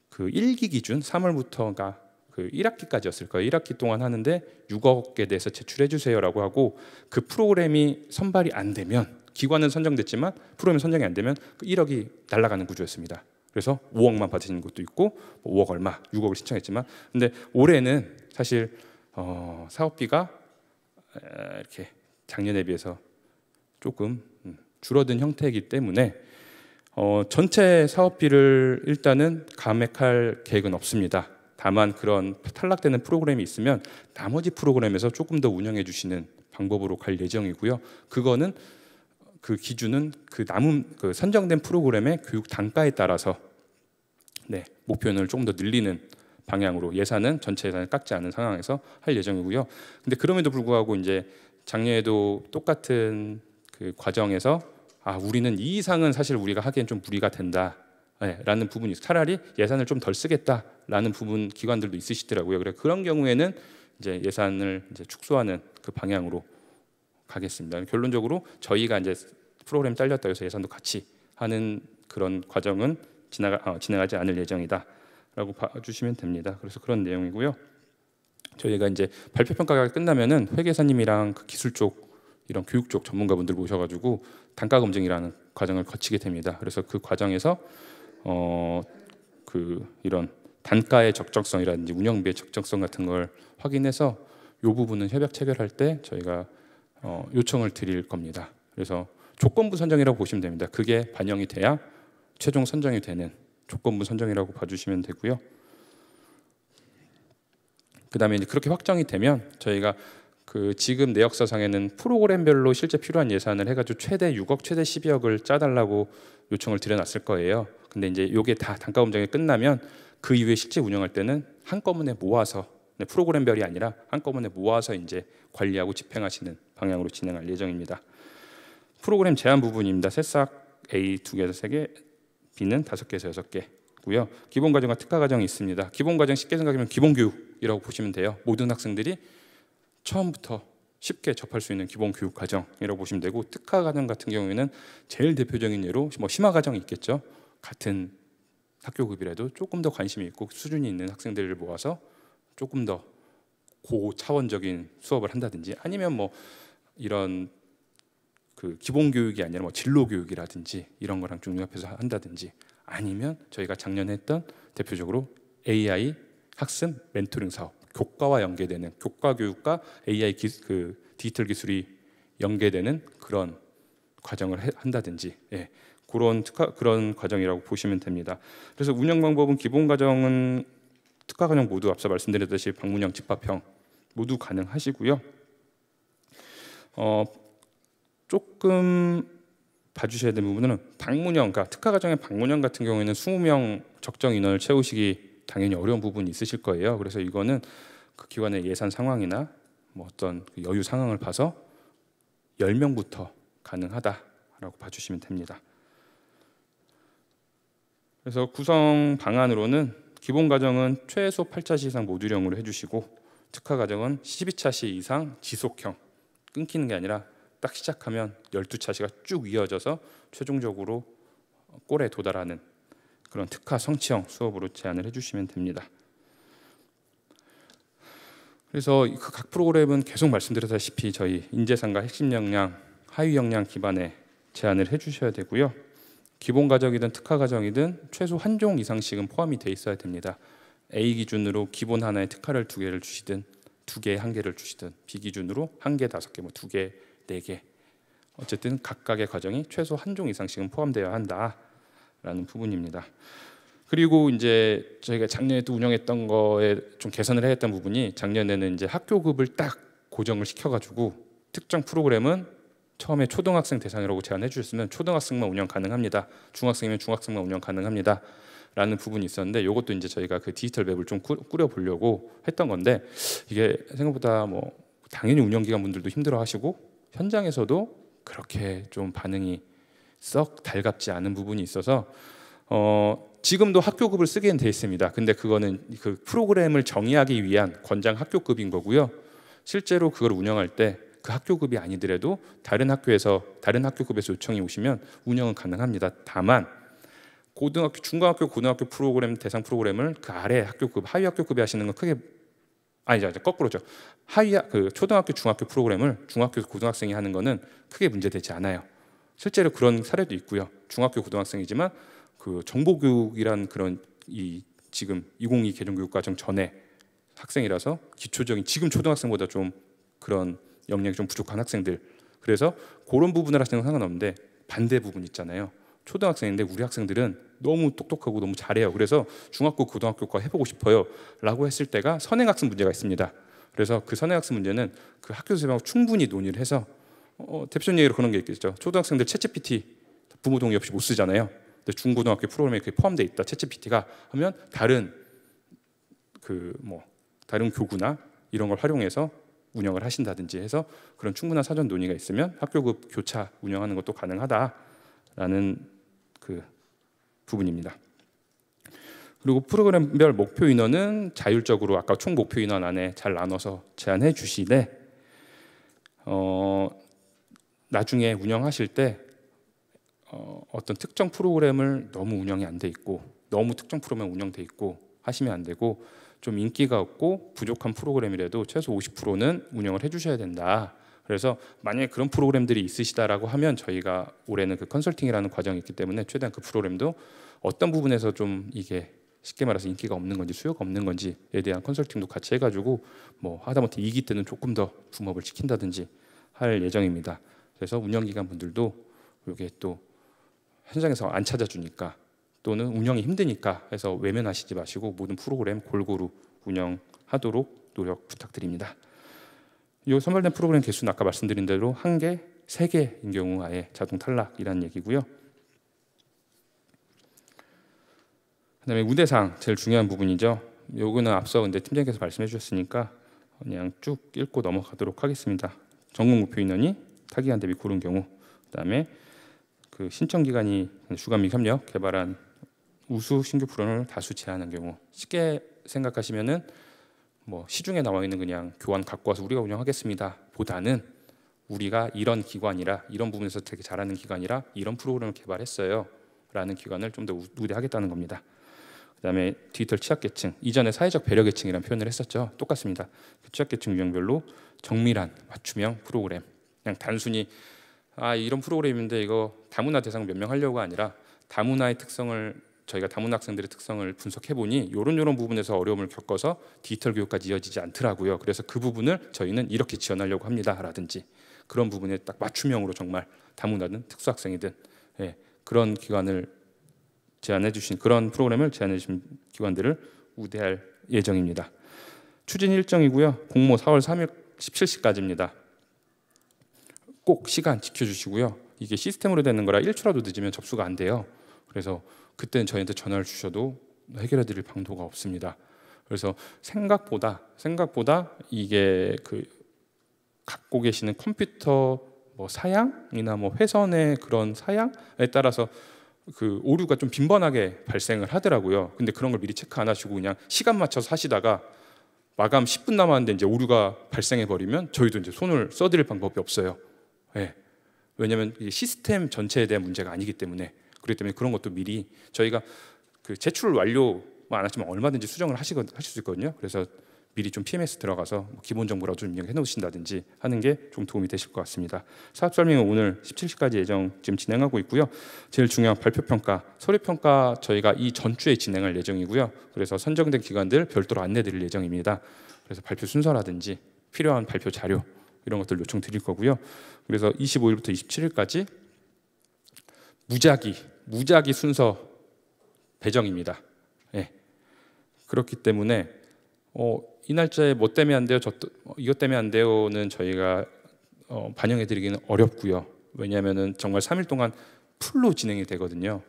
그 1기 기준 3월부터가 그 1학기까지였을 거예요. 1학기 동안 하는데 6억에 대해서 제출해 주세요라고 하고 그 프로그램이 선발이 안 되면 기관은 선정됐지만 프로그램이 선정이 안 되면 그 1억이 날아가는 구조였습니다. 그래서 5억만 받으시는 것도 있고 5억 얼마, 6억을 신청했지만 근데 올해는 사실 사업비가 이렇게 작년에 비해서 조금 줄어든 형태이기 때문에 전체 사업비를 일단은 감액할 계획은 없습니다. 다만 그런 탈락되는 프로그램이 있으면 나머지 프로그램에서 조금 더 운영해 주시는 방법으로 갈 예정이고요. 그거는 그 기준은 그 남은 그 선정된 프로그램의 교육 단가에 따라서 목표를 조금 더 늘리는 방향으로 예산은 전체 예산을 깎지 않은 상황에서 할 예정이고요. 근데 그럼에도 불구하고 이제 작년에도 똑같은 그 과정에서 우리는 이 이상은 사실 우리가 하기엔 좀 무리가 된다. 라는 부분이 차라리 예산을 좀 덜 쓰겠다라는 부분 기관들도 있으시더라고요. 그래 그런 경우에는 이제 예산을 이제 축소하는 그 방향으로 가겠습니다. 결론적으로 저희가 이제 프로그램 잘렸다 해서 예산도 같이 하는 그런 과정은 진행하지 않을 예정이다라고 봐주시면 됩니다. 그래서 그런 내용이고요. 저희가 이제 발표 평가가 끝나면은 회계사님이랑 그 기술 쪽 이런 교육 쪽 전문가분들 모셔가지고 단가 검증이라는 과정을 거치게 됩니다. 그래서 그 과정에서 이런 단가의 적정성이라든지 운영비의 적정성 같은 걸 확인해서 이 부분은 협약 체결할 때 저희가 요청을 드릴 겁니다. 그래서 조건부 선정이라고 보시면 됩니다. 그게 반영이 돼야 최종 선정이 되는 조건부 선정이라고 봐주시면 되고요. 그 다음에 이제 그렇게 확정이 되면 저희가 그 지금 내역서상에는 프로그램별로 실제 필요한 예산을 해가지고 최대 6억, 최대 12억을 짜달라고 요청을 드려놨을 거예요. 근데 이제 이게 다 단가 검증이 끝나면 그 이후에 실제 운영할 때는 한꺼번에 모아서 프로그램별이 아니라 한꺼번에 모아서 이제 관리하고 집행하시는 방향으로 진행할 예정입니다. 프로그램 제한 부분입니다. 새싹 A 2개에서 3개, B는 5개에서 6개고요. 기본 과정과 특화 과정이 있습니다. 기본 과정 쉽게 생각하면 기본 교육이라고 보시면 돼요. 모든 학생들이 처음부터 쉽게 접할 수 있는 기본 교육 과정이라고 보시면 되고 특화 과정 같은 경우에는 제일 대표적인 예로 뭐 심화 과정이 있겠죠. 같은 학교급이라도 조금 더 관심이 있고 수준이 있는 학생들을 모아서 조금 더 고차원적인 수업을 한다든지 아니면 뭐 이런 그 기본 교육이 아니라 뭐 진로 교육이라든지 이런 거랑 좀 융합해서 한다든지 아니면 저희가 작년에 했던 대표적으로 AI 학습 멘토링 사업 교과와 연계되는 교과 교육과 AI 그 디지털 기술이 연계되는 그런 과정을 한다든지 그런 과정이라고 보시면 됩니다. 그래서 운영 방법은 기본 과정은 특화 과정 모두 앞서 말씀드렸듯이 방문형 집합형 모두 가능하시고요. 조금 봐주셔야 되는 부분은 방문형, 그러니까 특화 과정의 방문형 같은 경우에는 20명 적정 인원을 채우시기 당연히 어려운 부분이 있으실 거예요. 그래서 이거는 그 기관의 예산 상황이나 뭐 어떤 그 여유 상황을 봐서 10명부터 가능하다라고 봐주시면 됩니다. 그래서 구성 방안으로는 기본 과정은 최소 8차시 이상 모듈형으로 해주시고 특화 과정은 12차시 이상 지속형 끊기는 게 아니라 딱 시작하면 12차시가 쭉 이어져서 최종적으로 골에 도달하는 그런 특화 성취형 수업으로 제안을 해주시면 됩니다. 그래서 그 각 프로그램은 계속 말씀드렸다시피 저희 인재상과 핵심 역량, 하위 역량 기반에 제안을 해주셔야 되고요. 기본 과정이든 특화 과정이든 최소 한 종 이상씩은 포함이 돼 있어야 됩니다. A 기준으로 기본 하나에 특화를 2개를 주시든 2개에 1개를 주시든 B 기준으로 1개, 5개, 뭐 2개, 4개 어쨌든 각각의 과정이 최소 한 종 이상씩은 포함되어야 한다라는 부분입니다. 그리고 이제 저희가 작년에도 운영했던 거에 좀 개선을 해야 했던 부분이 작년에는 이제 학교급을 딱 고정을 시켜가지고 특정 프로그램은 처음에 초등학생 대상이라고 제안해 주셨으면 초등학생만 운영 가능합니다. 중학생이면 중학생만 운영 가능합니다. 라는 부분이 있었는데 이것도 이제 저희가 그 디지털 맵을 좀 꾸려 보려고 했던 건데 이게 생각보다 뭐 당연히 운영기관 분들도 힘들어하시고 현장에서도 그렇게 좀 반응이 썩 달갑지 않은 부분이 있어서 지금도 학교급을 쓰게 돼 있습니다. 근데 그거는 그 프로그램을 정의하기 위한 권장 학교급인 거고요. 실제로 그걸 운영할 때 그 학교급이 아니더라도 다른 학교급에서 요청이 오시면 운영은 가능합니다. 다만 고등학교, 중고등학교, 고등학교 프로그램 대상 프로그램을 그 아래 학교급, 하위 학교급이 하시는 건 크게 아니죠, 거꾸로죠. 그 초등학교, 중학교 프로그램을 중학교, 고등학생이 하는 거는 크게 문제되지 않아요. 실제로 그런 사례도 있고요. 중학교, 고등학생이지만 그 정보교육이란 그런 지금 2022 개정교육과정 전에 학생이라서 기초적인 지금 초등학생보다 좀 그런 역량이 좀 부족한 학생들, 그래서 그런 부분을 하시는 건 상관없는데 반대 부분 있잖아요. 초등학생인데 우리 학생들은 너무 똑똑하고 너무 잘해요. 그래서 중학교, 고등학교과 해보고 싶어요 라고 했을 때가 선행학습 문제가 있습니다. 그래서 그 선행학습 문제는 그 학교에서 충분히 논의를 해서 대표적인 예로 그런 게 있겠죠. 초등학생들 챗GPT 부모 동의 없이 못 쓰잖아요. 근데 중고등학교 프로그램에 그게 포함되어 있다, 챗GPT가 하면 다른 다른 교구나 이런 걸 활용해서 운영을 하신다든지 해서 그런 충분한 사전 논의가 있으면 학교급 교차 운영하는 것도 가능하다라는 그 부분입니다. 그리고 프로그램별 목표 인원은 자율적으로 아까 총 목표 인원 안에 잘 나눠서 제한해 주시되 나중에 운영하실 때 어떤 특정 프로그램을 너무 운영이 안 돼 있고 너무 특정 프로그램 운영돼 있고 하시면 안 되고 좀 인기가 없고 부족한 프로그램이라도 최소 50%는 운영을 해주셔야 된다. 그래서 만약에 그런 프로그램들이 있으시다라고 하면 저희가 올해는 그 컨설팅이라는 과정이 있기 때문에 최대한 그 프로그램도 어떤 부분에서 좀 이게 쉽게 말해서 인기가 없는 건지 수요가 없는 건지에 대한 컨설팅도 같이 해가지고 하다못해 2기 때는 조금 더 붐업을 시킨다든지 할 예정입니다. 그래서 운영기관 분들도 이게 또 현장에서 안 찾아주니까 또는 운영이 힘드니까 해서 외면하시지 마시고 모든 프로그램 골고루 운영하도록 노력 부탁드립니다. 이 선발된 프로그램 개수는 아까 말씀드린 대로 1개, 3개인 경우 아예 자동 탈락이라는 얘기고요. 그다음에 우대상 제일 중요한 부분이죠. 요거는 앞서 근데 팀장님께서 말씀해 주셨으니까 그냥 쭉 읽고 넘어가도록 하겠습니다. 전국 목표 인원이 타기관 대비 고른 경우, 그다음에 그 신청 기관이 주간 및 협력 개발한 우수 신규 프로그램을 다수 제한한 경우, 쉽게 생각하시면은 시중에 나와 있는 그냥 교환 갖고 와서 우리가 운영하겠습니다 보다는 우리가 이런 기관이라 이런 부분에서 되게 잘하는 기관이라 이런 프로그램을 개발했어요 라는 기관을 좀 더 우대하겠다는 겁니다. 그다음에 디지털 취약계층, 이전에 사회적 배려계층이라는 표현을 했었죠. 똑같습니다. 그 취약계층 유형별로 정밀한 맞춤형 프로그램, 그냥 단순히 이런 프로그램인데 이거 다문화 대상 몇 명 하려고 아니라 다문화의 특성을 저희가 다문화 학생들의 특성을 분석해 보니 이런 부분에서 어려움을 겪어서 디지털 교육까지 이어지지 않더라고요. 그래서 그 부분을 저희는 이렇게 지원하려고 합니다 라든지 그런 부분에 딱 맞춤형으로 정말 다문화든 특수학생이든 그런 기관을 제안해 주신 그런 프로그램을 제안해 주신 기관들을 우대할 예정입니다. 추진 일정이고요. 공모 4월 3일 17시까지입니다. 꼭 시간 지켜주시고요. 이게 시스템으로 되는 거라 1초라도 늦으면 접수가 안 돼요. 그래서 그때는 저희한테 전화를 주셔도 해결해 드릴 방도가 없습니다. 그래서 생각보다 이게 그 갖고 계시는 컴퓨터 사양이나 회선의 그런 사양에 따라서 그 오류가 좀 빈번하게 발생을 하더라고요. 근데 그런 걸 미리 체크 안 하시고 그냥 시간 맞춰서 하시다가 마감 10분 남았는데 이제 오류가 발생해 버리면 저희도 이제 손을 써드릴 방법이 없어요. 왜냐하면 시스템 전체에 대한 문제가 아니기 때문에. 그렇기 때문에 그런 것도 미리 저희가 그 제출 완료만 안 하시면 얼마든지 수정을 하실 수 있거든요. 그래서 미리 좀 PMS 들어가서 기본 정보라도 좀 입력해 놓으신다든지 하는 게 좀 도움이 되실 것 같습니다. 사업 설명은 오늘 17시까지 예정 지금 진행하고 있고요. 제일 중요한 발표 평가, 서류 평가 저희가 이 전주에 진행할 예정이고요. 그래서 선정된 기관들 별도로 안내드릴 예정입니다. 그래서 발표 순서라든지 필요한 발표 자료 이런 것들 요청 드릴 거고요. 그래서 25일부터 27일까지 무작위 순서 배정입니다. 그렇기 때문에 이 날짜에 뭐 때문에 안 돼요, 이것 때문에 안 돼요는 저희가 반영해드리기는 어렵고요. 왜냐하면은 정말 3일 동안 풀로 진행이 되거든요.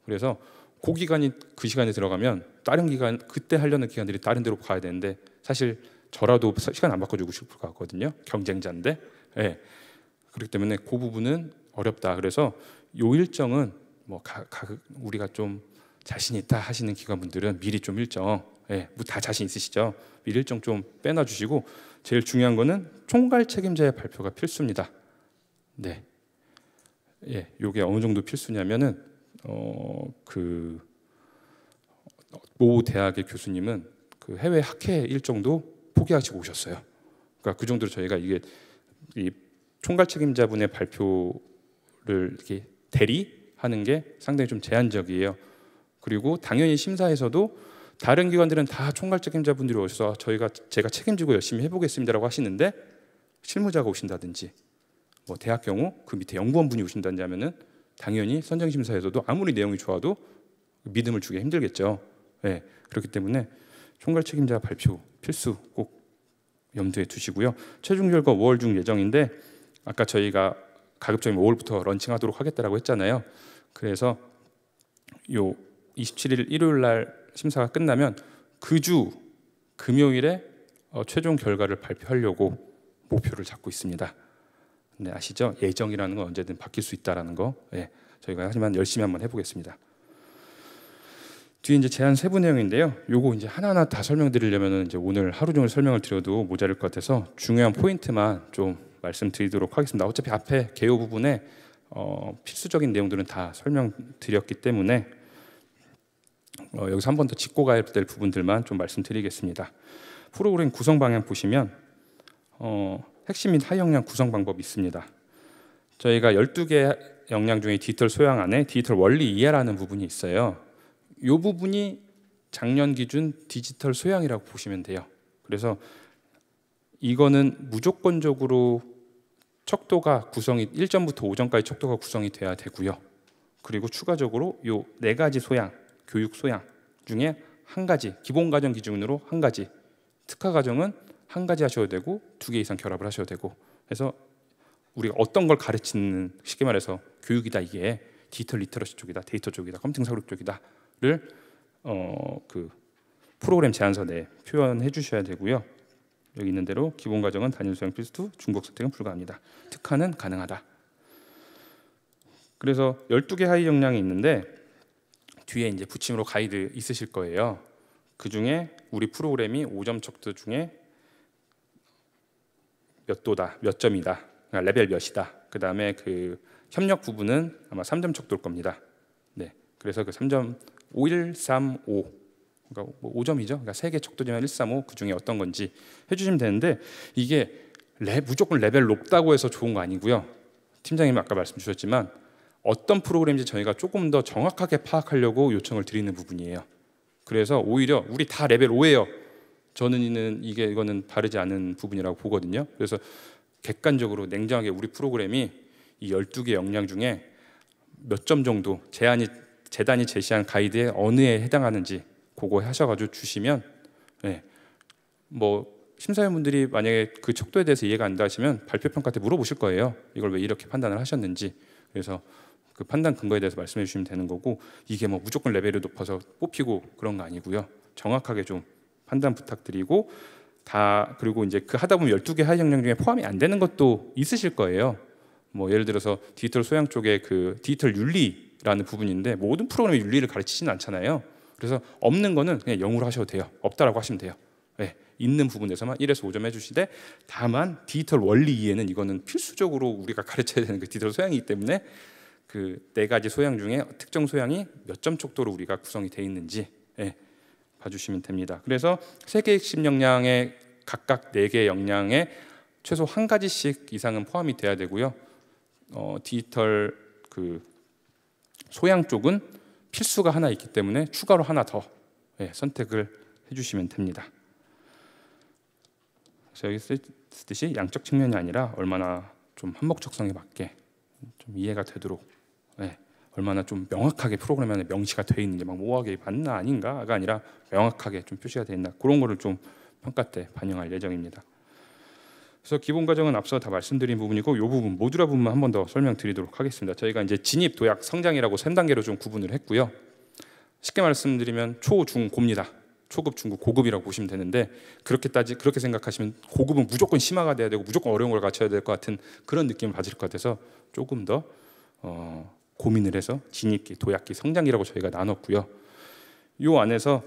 그래서 그 기간이 그 시간에 들어가면 다른 기간 그때 하려는 기관들이 다른 데로 가야 되는데 사실 저라도 시간 안 바꿔주고 싶을 것 같거든요. 경쟁자인데. 그렇기 때문에 그 부분은 어렵다. 그래서 요 일정은 우리가 좀 자신 있다 하시는 기관분들은 미리 좀 일정, 뭐 다 자신 있으시죠? 미리 일정 좀 빼놔 주시고, 제일 중요한 거는 총괄 책임자의 발표가 필수입니다. 네, 요게 어느 정도 필수냐면은 모 대학의 교수님은 그 해외 학회 일정도 포기하시고 오셨어요. 그러니까 그 정도로 저희가 이게 이 총괄 책임자분의 발표를 이렇게 대리하는 게 상당히 좀 제한적이에요. 그리고 당연히 심사에서도 다른 기관들은 다 총괄 책임자분들이 오셔서 제가 책임지고 열심히 해보겠습니다라고 하시는데, 실무자가 오신다든지 뭐 대학 경우 그 밑에 연구원분이 오신다든지 하면은 당연히 선정심사에서도 아무리 내용이 좋아도 믿음을 주기 힘들겠죠. 그렇기 때문에 총괄 책임자 발표 필수 꼭 염두에 두시고요. 최종 결과 5월 중 예정인데, 아까 저희가 가급적이면 5월부터 런칭하도록 하겠다라고 했잖아요. 그래서 요 27일 일요일 날 심사가 끝나면 그 주 금요일에 최종 결과를 발표하려고 목표를 잡고 있습니다. 네, 아시죠? 예정이라는 건 언제든 바뀔 수 있다라는 거. 저희가 하지만 열심히 한번 해보겠습니다. 뒤에 이제 제안 세부 내용인데요. 요거 이제 하나하나 다 설명드리려면 이제 오늘 하루 종일 설명을 드려도 모자랄 것 같아서 중요한 포인트만 좀 말씀드리도록 하겠습니다. 어차피 앞에 개요 부분에 필수적인 내용들은 다 설명드렸기 때문에 여기서 한 번 더 짚고 가야 될 부분들만 좀 말씀드리겠습니다. 프로그램 구성 방향 보시면 핵심 및 하위 역량 구성 방법이 있습니다. 저희가 12개 역량 중에 디지털 소양 안에 디지털 원리 이해라는 부분이 있어요. 이 부분이 작년 기준 디지털 소양이라고 보시면 돼요. 그래서 이거는 무조건적으로 척도가 구성이 1점부터 5점까지 척도가 구성이 돼야 되고요. 그리고 추가적으로 요 4가지 소양, 교육 소양 중에 한 가지, 기본 과정 기준으로 한 가지, 특화 과정은 한 가지 하셔도 되고 2개 이상 결합을 하셔도 되고, 그래서 우리가 어떤 걸 가르치는, 쉽게 말해서 교육이다, 이게 디지털 리터러시 쪽이다, 데이터 쪽이다, 컴퓨팅 사고력 쪽이다를 그 프로그램 제안서 내에 표현해 주셔야 되고요. 여기 있는 대로 기본 과정은 단일 수행 필수, 중복 선택은 불가합니다. 특화는 가능하다. 그래서 12개 하위 역량이 있는데 뒤에 이제 붙임으로 가이드 있으실 거예요. 그 중에 우리 프로그램이 5점 척도 중에 몇 도다, 몇 점이다, 그러니까 레벨 몇이다. 그 다음에 그 협력 부분은 아마 3점 척도일 겁니다. 네, 그래서 그 3점 5, 1, 3, 5, 그러니까 뭐 5점이죠. 그러니까 3개 척도지만 1, 3, 5 그 중에 어떤 건지 해주시면 되는데, 이게 무조건 레벨 높다고 해서 좋은 거 아니고요. 팀장님이 아까 말씀 주셨지만 어떤 프로그램인지 저희가 조금 더 정확하게 파악하려고 요청을 드리는 부분이에요. 그래서 오히려 우리 다 레벨 5예요. 저는 이거는 바르지 않은 부분이라고 보거든요. 그래서 객관적으로 냉정하게 우리 프로그램이 이 12개 역량 중에 몇 점 정도 재단이 제시한 가이드에 어느에 해당하는지 그거 하셔가지고 주시면, 뭐 심사위원분들이 만약에 그 척도에 대해서 이해가 안 되시면 발표 평가 때 물어보실 거예요. 이걸 왜 이렇게 판단을 하셨는지. 그래서 그 판단 근거에 대해서 말씀해 주시면 되는 거고, 이게 뭐 무조건 레벨이 높아서 뽑히고 그런 거 아니고요. 정확하게 좀 판단 부탁드리고, 그리고 이제 그 하다 보면 12개 하위 역량 중에 포함이 안 되는 것도 있으실 거예요. 뭐 예를 들어서 디지털 소양 쪽에 그 디지털 윤리라는 부분인데 모든 프로그램이 윤리를 가르치지는 않잖아요. 그래서 없는 거는 그냥 0으로 하셔도 돼요. 없다라고 하시면 돼요. 있는 부분에서만 1에서 5점 해주시되, 다만 디지털 원리 이해는 이거는 필수적으로 우리가 가르쳐야 되는 그 디지털 소양이기 때문에 그 4가지 소양 중에 특정 소양이 몇 점 척도로 우리가 구성이 되어 있는지 봐주시면 됩니다. 그래서 3개 핵심 역량에 각각 4개 역량에 최소 1가지씩 이상은 포함이 돼야 되고요. 디지털 그 소양 쪽은 필수가 하나 있기 때문에 추가로 하나 더 선택을 해주시면 됩니다. 그래서 여기 쓰듯이 양적 측면이 아니라 얼마나 좀 한목적성에 맞게 좀 이해가 되도록, 얼마나 좀 명확하게 프로그램 안에 명시가 되어 있는지, 막 모호하게 맞나 아닌가가 아니라 명확하게 좀 표시가 되어 있나, 그런 거를 좀 평가 때 반영할 예정입니다. 그래서 기본 과정은 앞서 다 말씀드린 부분이고, 이 부분 모듈화 부분만 한 번 더 설명드리도록 하겠습니다. 저희가 이제 진입, 도약, 성장이라고 3단계로 좀 구분을 했고요. 쉽게 말씀드리면 초, 중, 고입니다. 초급, 중급, 고급이라고 보시면 되는데, 그렇게 생각하시면 고급은 무조건 심화가 돼야 되고 무조건 어려운 걸 갖춰야 될 것 같은 그런 느낌을 받을 것 같아서 조금 더 고민을 해서 진입기, 도약기, 성장기라고 저희가 나눴고요. 요 안에서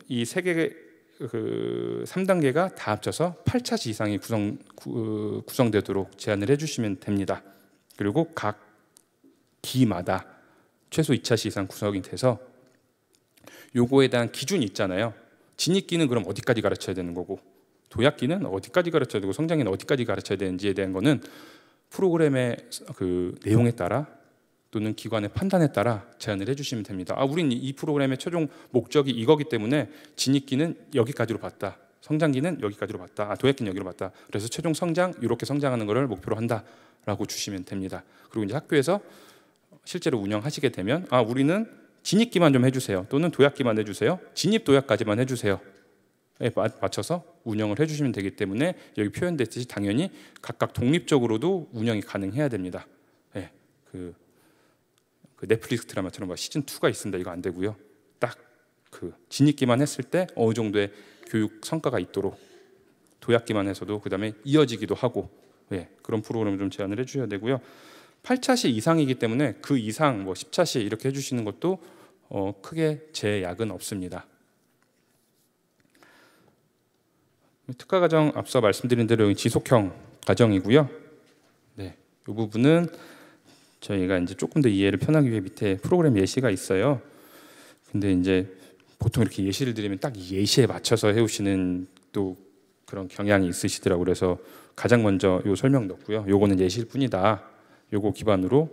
이 세 개 그 3단계가 다 합쳐서 8차시 이상이 구성되도록 제한을 해주시면 됩니다. 그리고 각 기마다 최소 2차시 이상 구성이 돼서 요거에 대한 기준이 있잖아요. 진입기는 그럼 어디까지 가르쳐야 되는 거고, 도약기는 어디까지 가르쳐야 되고, 성장기는 어디까지 가르쳐야 되는지에 대한 거는 프로그램의 그 내용에 따라 또는 기관의 판단에 따라 제안을 해주시면 됩니다. 우린 이 프로그램의 최종 목적이 이거기 때문에 진입기는 여기까지로 봤다, 성장기는 여기까지로 봤다, 도약기는 여기로 봤다, 그래서 최종 성장 이렇게 성장하는 것을 목표로 한다라고 주시면 됩니다. 그리고 이제 학교에서 실제로 운영하시게 되면 우리는 진입기만 좀 해주세요, 또는 도약기만 해주세요, 진입 도약까지만 해주세요 에 맞춰서 운영을 해주시면 되기 때문에 여기 표현됐듯이 당연히 각각 독립적으로도 운영이 가능해야 됩니다. 그 넷플릭스 드라마처럼 막 시즌 2가 있습니다, 이거 안 되고요. 딱 그 진입기만 했을 때 어느 정도의 교육 성과가 있도록, 도약기만 해서도 그 다음에 이어지기도 하고, 그런 프로그램을 좀 제안을 해주셔야 되고요. 8차시 이상이기 때문에 그 이상 10차시 이렇게 해주시는 것도 크게 제약은 없습니다. 특화과정 앞서 말씀드린 대로 지속형 과정이고요. 이 부분은 저희가 이제 조금 더 이해를 편하기 위해 밑에 프로그램 예시가 있어요. 근데 이제 보통 이렇게 예시를 드리면 딱 이 예시에 맞춰서 해오시는 또 그런 경향이 있으시더라고요. 그래서 가장 먼저 요 설명 넣고요. 요거는 예시일 뿐이다. 요거 기반으로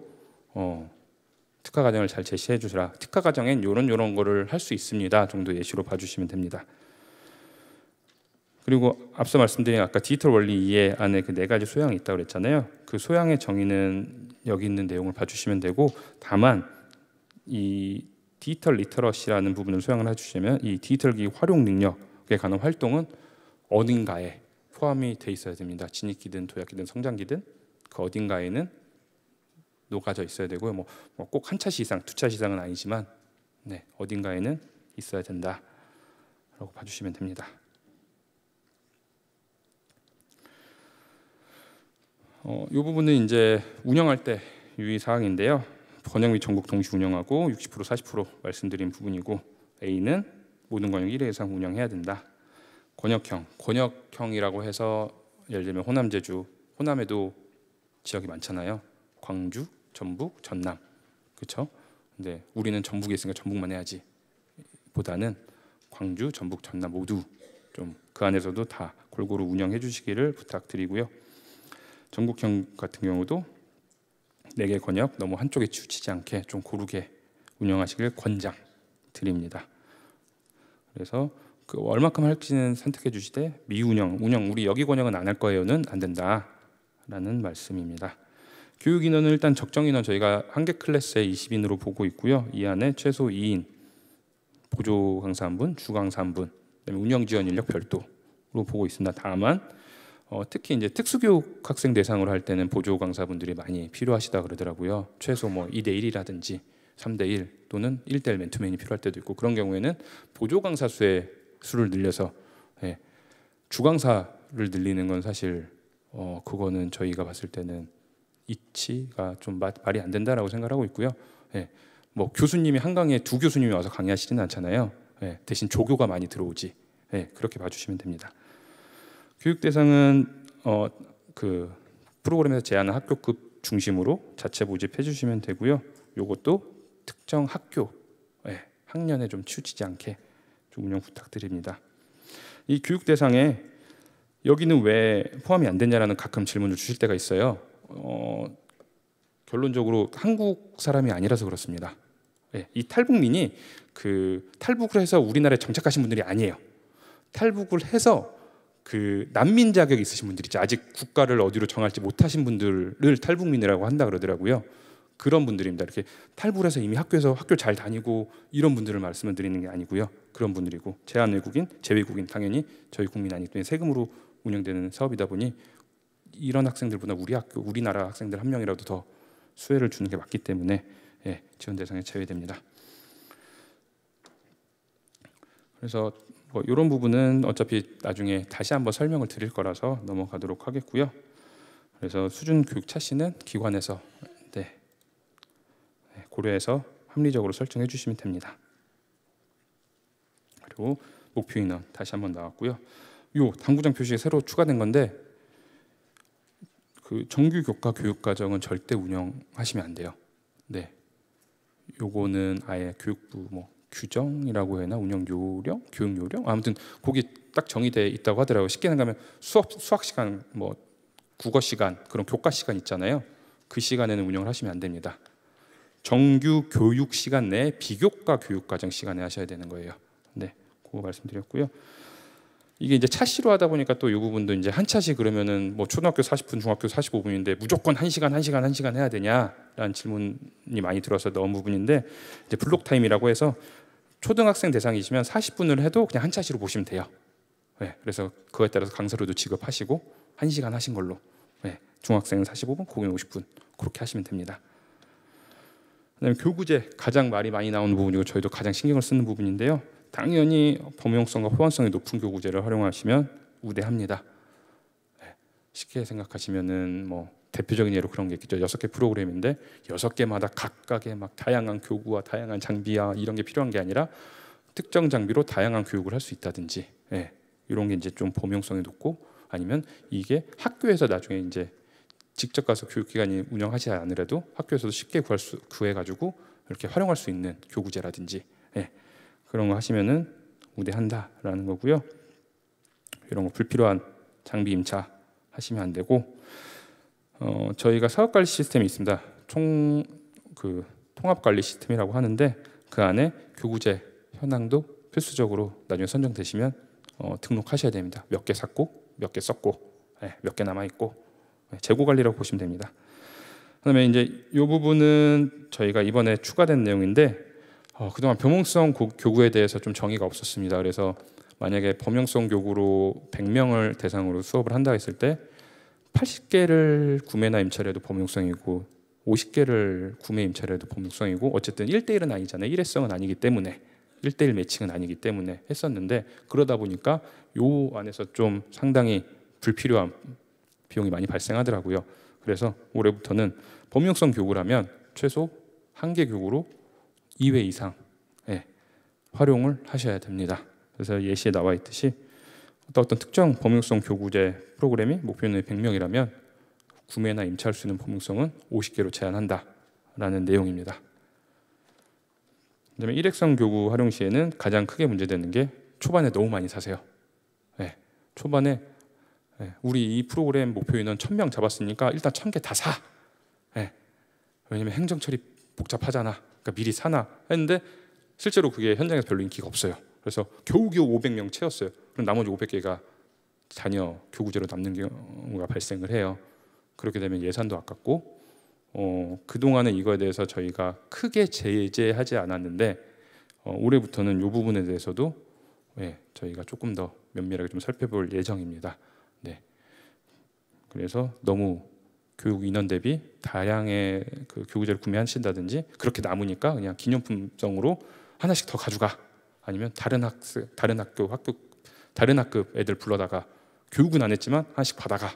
특화 과정을 잘 제시해 주시라. 특화 과정엔 요런 거를 할 수 있습니다 정도 예시로 봐주시면 됩니다. 그리고 앞서 말씀드린 아까 디지털 원리 이해 안에 그 4가지 소양이 있다고 그랬잖아요. 그 소양의 정의는 여기 있는 내용을 봐주시면 되고, 다만 이 디지털 리터러시라는 부분을 소양을 해주시면 이 디지털 기기 활용 능력에 관한 활동은 어딘가에 포함이 돼 있어야 됩니다. 진입기든 도약기든 성장기든 그 어딘가에는 녹아져 있어야 되고요. 꼭 한 차시 이상, 2차시 이상은 아니지만 어딘가에는 있어야 된다라고 봐주시면 됩니다. 이 부분은 이제 운영할 때 유의 사항인데요. 권역 및 전국 동시 운영하고 60% 40% 말씀드린 부분이고, A는 모든 권역 1회 이상 운영해야 된다. 권역형이라고 해서 예를 들면 호남, 제주, 호남에도 지역이 많잖아요. 광주, 전북, 전남, 그렇죠? 근데 우리는 전북에 있으니까 전북만 해야지 보다는 광주, 전북, 전남 모두 좀 그 안에서도 다 골고루 운영해 주시기를 부탁드리고요. 전국형 같은 경우도 4개 권역 너무 한쪽에 치우치지 않게 좀 고르게 운영하시길 권장드립니다. 그래서 그 얼마큼 할지는 선택해 주시되 미운영, 운영 우리 여기 권역은 안 할 거예요는 안 된다라는 말씀입니다. 교육 인원은 일단 적정 인원 저희가 한 개 클래스에 20인으로 보고 있고요. 이 안에 최소 2인, 보조 강사 1분, 주 강사 1분, 그다음에 운영 지원 인력 별도로 보고 있습니다. 다만 특히 이제 특수교육 학생 대상으로 할 때는 보조 강사분들이 많이 필요하시다 그러더라고요. 최소 2대1이라든지 3대1 또는 1대1 맨투맨이 필요할 때도 있고, 그런 경우에는 보조 강사 수를 늘려서 주 강사를 늘리는 건 사실 그거는 저희가 봤을 때는 이치가 좀 말이 안 된다라고 생각하고 있고요. 교수님이 한강에 2 교수님이 와서 강의하시지는 않잖아요. 대신 조교가 많이 들어오지. 그렇게 봐주시면 됩니다. 교육 대상은 그 프로그램에서 제안한 학교급 중심으로 자체 모집해 주시면 되고요. 이것도 특정 학교, 학년에 좀 치우치지 않게 좀 운영 부탁드립니다. 이 교육 대상에 여기는 왜 포함이 안 됐냐라는 가끔 질문을 주실 때가 있어요. 결론적으로 한국 사람이 아니라서 그렇습니다. 이 탈북민이 그 탈북을 해서 우리나라에 정착하신 분들이 아니에요. 탈북을 해서 그 난민 자격이 있으신 분들이죠. 아직 국가를 어디로 정할지 못하신 분들을 탈북민이라고 한다 그러더라고요. 그런 분들입니다. 이렇게 탈북을 해서 이미 학교에서 학교 잘 다니고 이런 분들을 말씀을 드리는 게 아니고요. 그런 분들이고, 제한 외국인, 재외국인 당연히 저희 국민 아니기 때문에 세금으로 운영되는 사업이다 보니 이런 학생들보다 우리 학교, 우리나라 학생들 한 명이라도 더 수혜를 주는 게 맞기 때문에 지원 대상에 제외됩니다. 그래서 이런 부분은 어차피 나중에 다시 한번 설명을 드릴 거라서 넘어가도록 하겠고요. 그래서 수준 교육 차시는 기관에서 고려해서 합리적으로 설정해 주시면 됩니다. 상태로 목표 인원 다시 한번 나왔고요. 요 당구장 표시에 새로 추가된 건데 그 정규 교과 교육 과정은 절대 운영하시면 안 돼요. 네, 요거는 아예 교육부 뭐 규정이라고 해야 하나, 운영 요령, 교육 요령, 아무튼 거기 딱 정의돼 있다고 하더라고요. 쉽게 얘기하면 수학 시간, 뭐 국어 시간, 그런 교과 시간 있잖아요. 그 시간에는 운영을 하시면 안 됩니다. 정규 교육 시간 내에 비교과 교육 과정 시간에 하셔야 되는 거예요. 네, 그거 말씀드렸고요. 이게 이제 차시로 하다 보니까 또 이 부분도 이제 한 차시 그러면은 뭐 초등학교 40분, 중학교 45분인데 무조건 1시간 해야 되냐라는 질문이 많이 들어서 넣은 부분인데, 이제 블록 타임이라고 해서 초등학생 대상이시면 40분을 해도 그냥 한 차시로 보시면 돼요. 네, 그래서 그거에 따라서 강사료도 지급하시고 1시간 하신 걸로, 네, 중학생은 45분, 고교는 50분 그렇게 하시면 됩니다. 그다음에 교구제, 가장 말이 많이 나오는 부분이고 저희도 가장 신경을 쓰는 부분인데요. 당연히 범용성과 호환성이 높은 교구제를 활용하시면 우대합니다. 네, 쉽게 생각하시면은 뭐 대표적인 예로 그런 게 있겠죠. 6개 프로그램인데 6개마다 각각의 막 다양한 교구와 다양한 장비와 이런 게 필요한 게 아니라 특정 장비로 다양한 교육을 할 수 있다든지, 네, 이런 게 이제 좀 범용성이 높고, 아니면 이게 학교에서 나중에 이제 직접 가서 교육기관이 운영하지 않으려도 학교에서도 쉽게 구해가지고 이렇게 활용할 수 있는 교구제라든지, 네, 그런 거 하시면은 우대한다라는 거고요. 이런 거 불필요한 장비 임차 하시면 안 되고, 저희가 사업관리 시스템이 있습니다. 통합관리 시스템이라고 하는데 그 안에 교구제 현황도 필수적으로 나중에 선정되시면 등록하셔야 됩니다. 몇 개 샀고, 몇 개 썼고, 네, 몇 개 남아 있고, 네, 재고 관리라고 보시면 됩니다. 그다음에 이제 이 부분은 저희가 이번에 추가된 내용인데, 그동안 범용성 교구에 대해서 좀 정의가 없었습니다. 그래서 만약에 범용성 교구로 100명을 대상으로 수업을 한다 했을 때 80개를 구매나 임차를 해도 범용성이고 50개를 구매 임차를 해도 범용성이고, 어쨌든 1대1은 아니잖아요. 일회성은 아니기 때문에, 1대1 매칭은 아니기 때문에 했었는데, 그러다 보니까 요 안에서 좀 상당히 불필요한 비용이 많이 발생하더라고요. 그래서 올해부터는 범용성 교구라면 최소 1개 교구로 2회 이상, 예, 활용을 하셔야 됩니다. 그래서 예시에 나와 있듯이 어떤 특정 범용성 교구제 프로그램이 목표 인원이 100명이라면 구매나 임차할 수 있는 범용성은 50개로 제한한다라는 내용입니다. 그다음에 일회성 교구 활용 시에는 가장 크게 문제되는 게 초반에 너무 많이 사세요. 예, 초반에 우리 이 프로그램 목표 인원 1000명 잡았으니까 일단 1000개 다 사. 예, 왜냐면 행정 처리 복잡하잖아. 그러니까 미리 사나 했는데 실제로 그게 현장에서 별로 인기가 없어요. 그래서 겨우겨우 500명 채웠어요. 그럼 나머지 500개가 자녀 교구제로 남는 경우가 발생을 해요. 그렇게 되면 예산도 아깝고, 그동안은 이거에 대해서 저희가 크게 제재하지 않았는데 올해부터는 이 부분에 대해서도, 예, 저희가 조금 더 면밀하게 좀 살펴볼 예정입니다. 네, 그래서 너무 교육 인원 대비 다양의 그 교구제를 구매하신다든지, 그렇게 남으니까 그냥 기념품성으로 하나씩 더 가져가, 아니면 다른 학급 애들 불러다가 교육은 안 했지만 하나씩 받아가,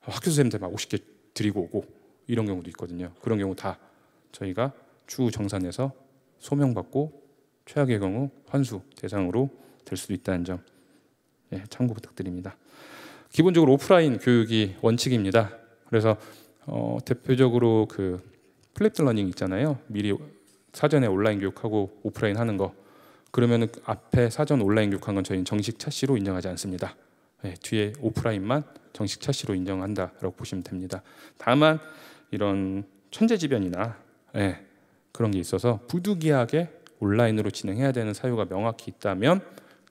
학교 선생님들 막 50개 드리고 오고, 이런 경우도 있거든요. 그런 경우 다 저희가 추후 정산해서 소명받고 최악의 경우 환수 대상으로 될 수도 있다는 점, 예, 참고 부탁드립니다. 기본적으로 오프라인 교육이 원칙입니다. 그래서 대표적으로 그 플립드 러닝 있잖아요. 미리 사전에 온라인 교육하고 오프라인 하는 거, 그러면은 앞에 사전 온라인 교육한 건 저희는 정식 차시로 인정하지 않습니다. 네, 뒤에 오프라인만 정식 차시로 인정한다라고 보시면 됩니다. 다만 이런 천재지변이나, 네, 그런 게 있어서 부득이하게 온라인으로 진행해야 되는 사유가 명확히 있다면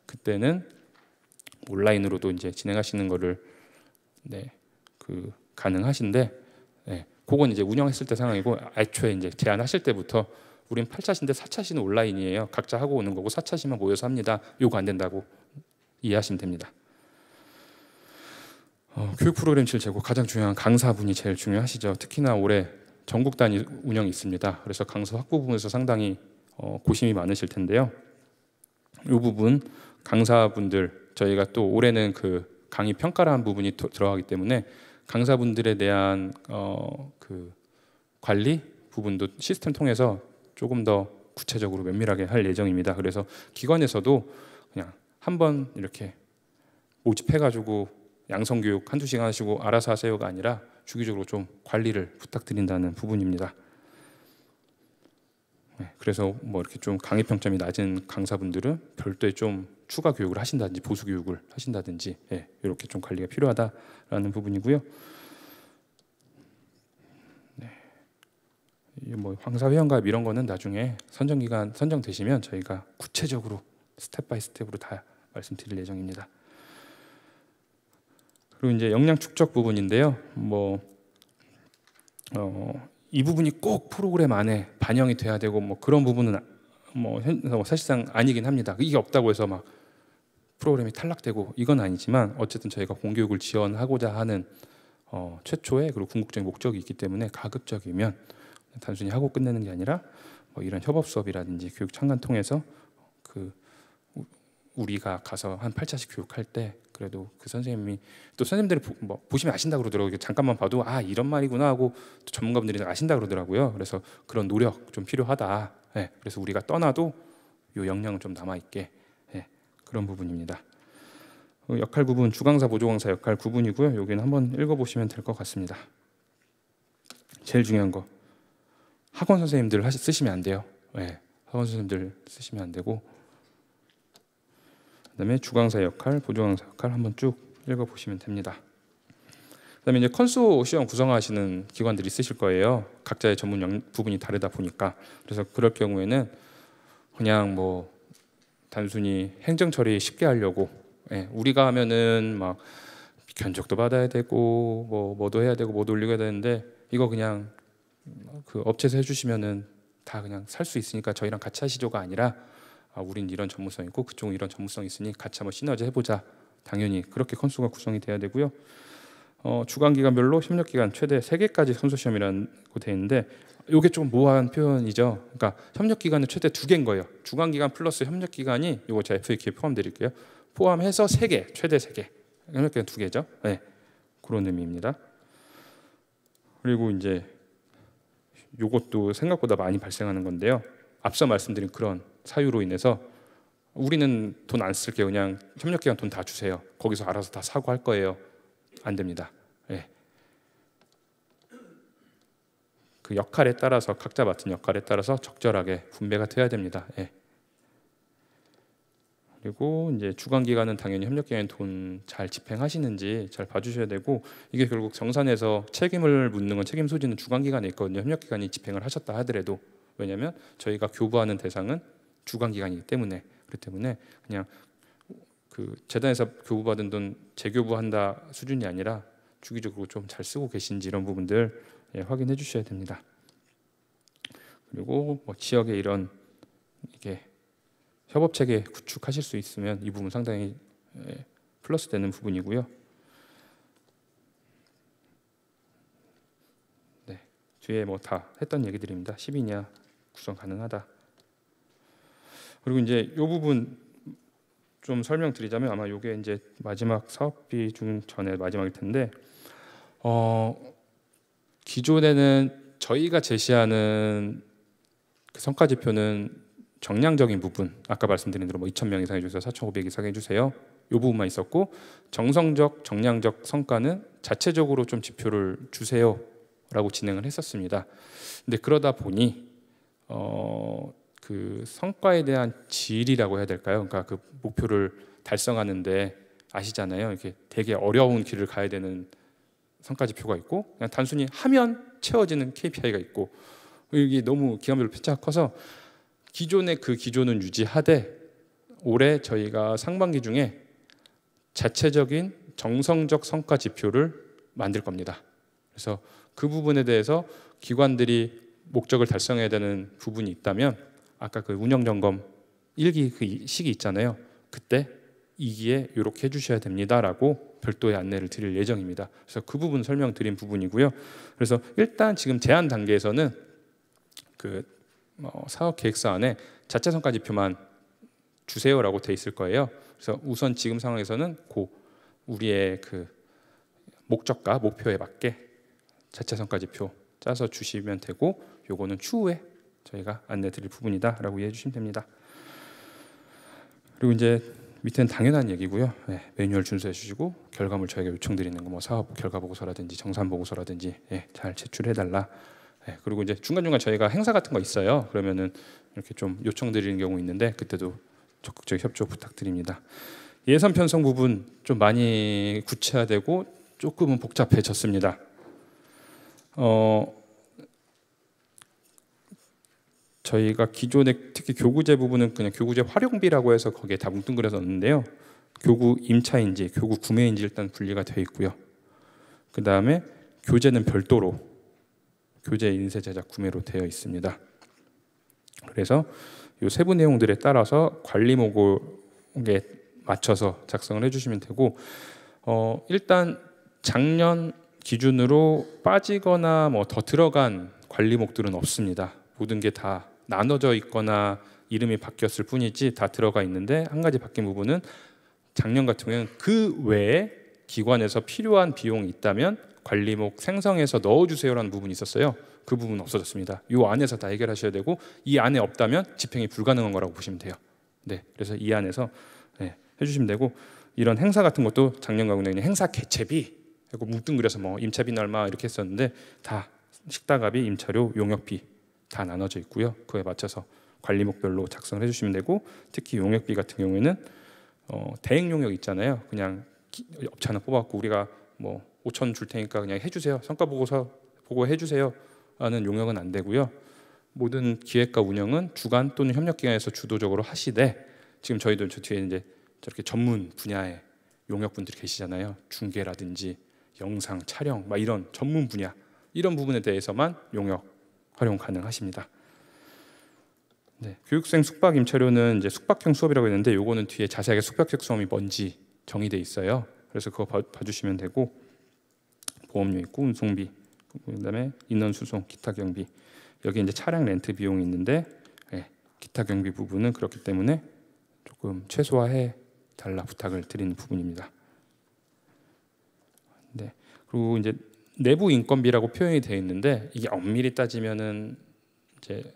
그때는 온라인으로도 이제 진행하시는 거를, 네, 가능하신데, 네, 그건 이제 운영했을 때 상황이고, 애초에 이제 제안하실 때부터 우린 8차시인데 4차시는 온라인이에요. 각자 하고 오는 거고 4차시만 모여서 합니다. 요거 안 된다고 이해하시면 됩니다. 교육 프로그램 실제고 가장 중요한 강사분이 제일 중요하시죠. 특히나 올해 전국 단위 운영이 있습니다. 그래서 강사 확보 부분에서 상당히 고심이 많으실 텐데요. 이 부분 강사분들, 저희가 또 올해는 그 강의 평가라는 부분이 들어가기 때문에 강사분들에 대한 그 관리 부분도 시스템 통해서 조금 더 구체적으로 면밀하게 할 예정입니다. 그래서 기관에서도 그냥 한번 이렇게 모집해가지고 양성교육 한두 시간 하시고 알아서 하세요가 아니라 주기적으로 좀 관리를 부탁드린다는 부분입니다. 그래서 뭐 이렇게 좀 강의 평점이 낮은 강사분들은 별도의 좀 추가 교육을 하신다든지 보수 교육을 하신다든지 이렇게 좀 관리가 필요하다라는 부분이고요. 뭐 황사회원가입 이런 거는 나중에 선정기간 선정되시면 저희가 구체적으로 스텝 바이 스텝으로 다 말씀드릴 예정입니다. 그리고 이제 역량 축적 부분인데요. 이 부분이 꼭 프로그램 안에 반영이 돼야 되고 뭐 그런 부분은 사실상 아니긴 합니다. 이게 없다고 해서 막 프로그램이 탈락되고 이건 아니지만 어쨌든 저희가 공교육을 지원하고자 하는 최초의 그리고 궁극적인 목적이 있기 때문에 가급적이면 단순히 하고 끝내는 게 아니라 뭐 이런 협업 수업이라든지 교육 참관 통해서 우리가 가서 한 8차씩 교육할 때 그래도 그 선생님이 또 선생님들이 보시면 아신다 그러더라고요. 잠깐만 봐도 아 이런 말이구나 하고 또 전문가분들이 아신다 그러더라고요. 그래서 그런 노력 좀 필요하다. 그래서 우리가 떠나도 이 역량은 좀 남아 있게 그런 부분입니다. 역할 구분, 주강사, 보조강사 역할 구분이고요. 여기는 한번 읽어보시면 될 것 같습니다. 제일 중요한 거 학원 선생님들 쓰시면 안 돼요. 학원 선생님들 쓰시면 안 되고 그다음에 주강사 역할, 보조강사 역할 한번 쭉 읽어보시면 됩니다. 그다음에 이제 컨소시엄 구성하시는 기관들이 있으실 거예요. 각자의 전문 부분이 다르다 보니까 그래서 그럴 경우에는 그냥 뭐 단순히 행정 처리 쉽게 하려고 우리가 하면은 막 견적도 받아야 되고 뭐도 해야 되고 뭐도 올리고 해야 되는데 이거 그냥 그 업체에서 해주시면은 다 그냥 살 수 있으니까 저희랑 같이 하시죠가 아니라 우린 이런 전문성 있고 그쪽은 이런 전문성 있으니 같이 한번 시너지 해보자. 당연히 그렇게 컨소가 구성이 돼야 되고요. 주관 기관별로 협력 기관 최대 3개까지 컨소시엄이라고 되어 있는데 이게 좀 모호한 표현이죠. 그러니까 협력 기관은 최대 2개인 거예요. 주관 기관 플러스 협력 기관이 이거 제가 FAQ에 포함드릴게요. 포함해서 3개, 최대 3개. 협력 기관 2개죠. 그런 의미입니다. 그리고 이제 이것도 생각보다 많이 발생하는 건데요. 앞서 말씀드린 그런 사유로 인해서 우리는 돈 안 쓸게요. 그냥 협력기관 돈 다 주세요. 거기서 알아서 다 사고 할 거예요. 안 됩니다. 그 역할에 따라서 각자 맡은 역할에 따라서 적절하게 분배가 돼야 됩니다. 그리고 이제 주관기관은 당연히 협력기관의 돈 잘 집행하시는지 잘 봐주셔야 되고 이게 결국 정산에서 책임을 묻는 건 책임 소지는 주관기관에 있거든요. 협력기관이 집행을 하셨다 하더라도 왜냐하면 저희가 교부하는 대상은 주관기관이기 때문에 그렇기 때문에 그냥 그 재단에서 교부받은 돈 재교부한다 수준이 아니라 주기적으로 좀 잘 쓰고 계신지 이런 부분들 확인해 주셔야 됩니다. 그리고 뭐 지역에 이런 이게 협업 체계 구축하실 수 있으면 이 부분 상당히 플러스 되는 부분이고요. 뒤에 뭐 다 했던 얘기들입니다. 10이냐 구성 가능하다. 그리고 이제 이 부분 좀 설명드리자면 아마 이게 이제 마지막 사업비 중 전에 마지막일 텐데 기존에는 저희가 제시하는 그 성과 지표는 정량적인 부분 아까 말씀드린 대로 뭐 2,000명 이상 해주세요, 4,500 이상 해주세요 이 부분만 있었고 정성적, 정량적 성과는 자체적으로 좀 지표를 주세요라고 진행을 했었습니다. 근데 그러다 보니 그 성과에 대한 질이라고 해야 될까요? 그러니까 그 목표를 달성하는데 아시잖아요. 이렇게 되게 어려운 길을 가야 되는 성과 지표가 있고 그냥 단순히 하면 채워지는 KPI가 있고 이게 너무 기관별로 편차가 커서 기존의 그 기조는 유지하되 올해 저희가 상반기 중에 자체적인 정성적 성과 지표를 만들 겁니다. 그래서 그 부분에 대해서 기관들이 목적을 달성해야 되는 부분이 있다면 아까 그 운영 점검 1기 그 시기 있잖아요. 그때 2기에 이렇게 해주셔야 됩니다라고 별도의 안내를 드릴 예정입니다. 그래서 그 부분 설명드린 부분이고요. 그래서 일단 지금 제안 단계에서는 그 사업 계획서 안에 자체 성과 지표만 주세요라고 돼 있을 거예요. 그래서 우선 지금 상황에서는 우리의 그 목적과 목표에 맞게 자체 성과 지표 짜서 주시면 되고 요거는 추후에 저희가 안내 드릴 부분이다라고 이해해 주시면 됩니다. 그리고 이제 밑에는 당연한 얘기고요. 매뉴얼 준수해 주시고 결과물 저희가 요청드리는 거 뭐 사업 결과 보고서라든지 정산 보고서라든지 잘 제출해 달라. 그리고 이제 중간중간 저희가 행사 같은 거 있어요. 그러면은 이렇게 좀 요청드리는 경우 있는데 그때도 적극적 협조 부탁드립니다. 예산 편성 부분 좀 많이 구체화되고 조금은 복잡해졌습니다. 저희가 기존에 특히 교구제 부분은 그냥 교구제 활용비라고 해서 거기에 다 뭉뚱그려서 넣는데요. 교구 임차인지 교구 구매인지 일단 분리가 되어 있고요. 그 다음에 교재는 별도로 교재 인쇄 제작 구매로 되어 있습니다. 그래서 이 세부 내용들에 따라서 관리 목록에 맞춰서 작성을 해주시면 되고 일단 작년 기준으로 빠지거나 뭐 더 들어간 관리목들은 없습니다. 모든 게 다 나눠져 있거나 이름이 바뀌었을 뿐이지 다 들어가 있는데 한 가지 바뀐 부분은 작년 같은 경우는 그 외에 기관에서 필요한 비용이 있다면 관리목 생성해서 넣어주세요라는 부분이 있었어요. 그 부분은 없어졌습니다. 이 안에서 다 해결하셔야 되고 이 안에 없다면 집행이 불가능한 거라고 보시면 돼요. 그래서 이 안에서 해주시면 되고 이런 행사 같은 것도 작년과 그냥 행사 개최비 하고 뭉뚱그려서 뭐 임차비는 얼마 이렇게 했었는데 다 식다갑이 임차료 용역비 다 나눠져 있고요. 그에 맞춰서 관리목별로 작성을 해주시면 되고 특히 용역비 같은 경우에는 대행 용역 있잖아요. 그냥 업체 하나 뽑아갖고 우리가 뭐 5천 줄 테니까 그냥 해주세요. 성과 보고서 보고 해주세요. 하는 용역은 안 되고요. 모든 기획과 운영은 주관 또는 협력기관에서 주도적으로 하시되 지금 저희도 저 뒤에 이제 저렇게 전문 분야의 용역분들이 계시잖아요. 중계라든지 영상 촬영 막 이런 전문 분야 이런 부분에 대해서만 용역 활용 가능하십니다. 교육생 숙박 임차료는 이제 숙박형 수업이라고 했는데 요거는 뒤에 자세하게 숙박형 수업이 뭔지 정의돼 있어요. 그래서 그거 봐주시면 되고 보험료 있고 운송비 그다음에 인원 수송 기타 경비 여기 이제 차량 렌트 비용이 있는데 기타 경비 부분은 그렇기 때문에 조금 최소화해 달라 부탁을 드리는 부분입니다. 그리고 이제 내부 인건비라고 표현이 되어 있는데 이게 엄밀히 따지면은 이제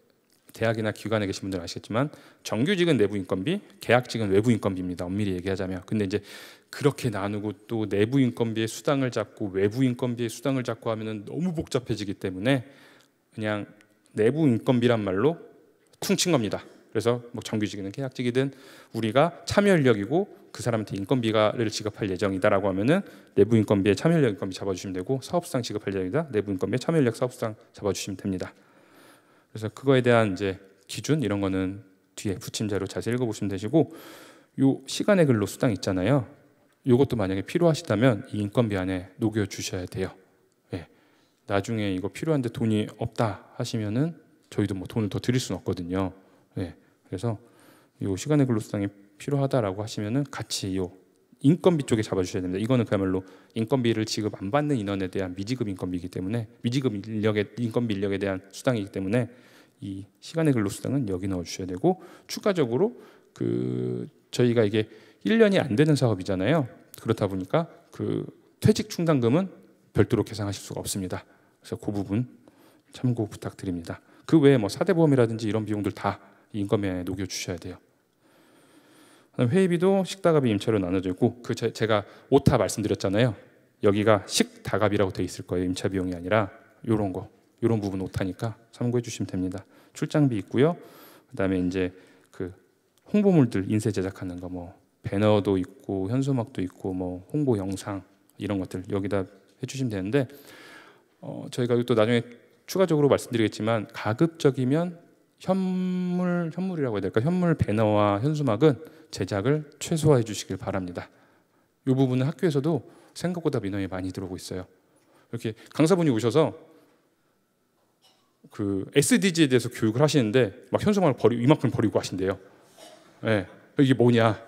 대학이나 기관에 계신 분들은 아시겠지만 정규직은 내부 인건비, 계약직은 외부 인건비입니다. 엄밀히 얘기하자면. 근데 이제 그렇게 나누고 또 내부 인건비의 수당을 잡고 외부 인건비의 수당을 잡고 하면은 너무 복잡해지기 때문에 그냥 내부 인건비란 말로 퉁친 겁니다. 그래서 뭐 정규직이든 계약직이든 우리가 참여 인력이고 그 사람한테 인건비를 지급할 예정이다라고 하면은 내부 인건비에 참여 인력 인건비 잡아주시면 되고 사업수당 지급할 예정이다 내부 인건비에 참여 인력 사업수당 잡아주시면 됩니다. 그래서 그거에 대한 이제 기준 이런 거는 뒤에 부침자료 자세히 읽어보시면 되시고 요 시간의 근로 수당 있잖아요. 요것도 만약에 필요하시다면 이 인건비 안에 녹여 주셔야 돼요. 나중에 이거 필요한데 돈이 없다 하시면은 저희도 뭐 돈을 더 드릴 수는 없거든요. 그래서 요 시간의 근로 수당이 필요하다라고 하시면은 같이 요 인건비 쪽에 잡아주셔야 됩니다. 이거는 그야말로 인건비를 지급 안 받는 인원에 대한 미지급 인건비이기 때문에 미지급 인력의 인건비 인력에 대한 수당이기 때문에 이 시간의 근로 수당은 여기 넣어주셔야 되고 추가적으로 그 저희가 이게 1년이 안 되는 사업이잖아요. 그렇다 보니까 그 퇴직 충당금은 별도로 계산하실 수가 없습니다. 그래서 그 부분 참고 부탁드립니다. 그 외에 뭐 사대보험이라든지 이런 비용들 다 인건비에 녹여 주셔야 돼요. 회의비도 식다갑이 임차료 나눠져 있고 그 제가 오타 말씀드렸잖아요. 여기가 식다갑이라고 돼 있을 거예요. 임차 비용이 아니라 이런 거, 이런 부분 오타니까 참고해 주시면 됩니다. 출장비 있고요. 그다음에 이제 그 홍보물들 인쇄 제작하는 거 뭐 배너도 있고 현수막도 있고 뭐 홍보 영상 이런 것들 여기다 해주시면 되는데 저희가 또 나중에 추가적으로 말씀드리겠지만 가급적이면 현물이라고 해야 될까? 현물 배너와 현수막은 제작을 최소화해 주시길 바랍니다. 이 부분은 학교에서도 생각보다 민원이 많이 들어오고 있어요. 이렇게 강사분이 오셔서 그 SDG에 대해서 교육을 하시는데 막 현수막을 이만큼 버리고 하신대요. 이게 뭐냐?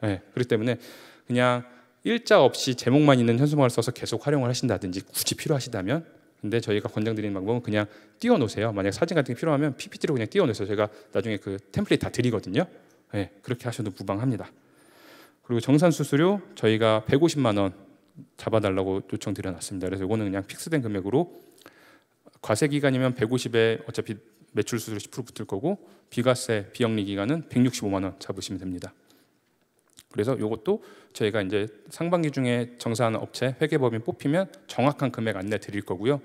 그렇기 때문에 그냥 일자 없이 제목만 있는 현수막을 써서 계속 활용을 하신다든지 굳이 필요하시다면 근데 저희가 권장드리는 방법은 그냥 띄워놓으세요. 만약 사진 같은 게 필요하면 PPT로 그냥 띄워놓으세요. 저희가 나중에 그 템플릿 다 드리거든요. 그렇게 하셔도 무방합니다. 그리고 정산 수수료 저희가 150만 원 잡아달라고 요청드려놨습니다. 그래서 이거는 그냥 픽스된 금액으로 과세 기간이면 150에 어차피 매출 수수료 10% 붙을 거고 비과세 비영리 기간은 165만 원 잡으시면 됩니다. 그래서 이것도 저희가 이제 상반기 중에 정산하는 업체 회계법인 뽑히면 정확한 금액 안내 드릴 거고요.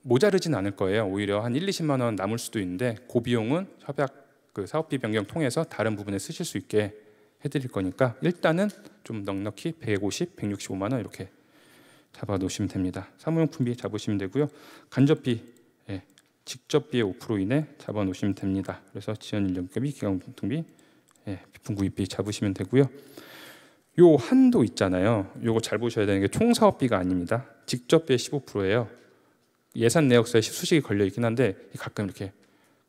모자르진 않을 거예요. 오히려 한 1, 20만 원 남을 수도 있는데 그 비용은 협약 그 사업비 변경 통해서 다른 부분에 쓰실 수 있게 해드릴 거니까 일단은 좀 넉넉히 150, 165만 원 이렇게 잡아 놓으시면 됩니다. 사무용품비 잡으시면 되고요. 간접비, 직접비의 5% 이내 잡아 놓으시면 됩니다. 그래서 지연인력비, 기간공통비, 비품구입비 잡으시면 되고요. 요 한도 있잖아요. 요거 잘 보셔야 되는 게 총사업비가 아닙니다. 직접비의 15%예요. 예산 내역서에 수식이 걸려 있긴 한데 가끔 이렇게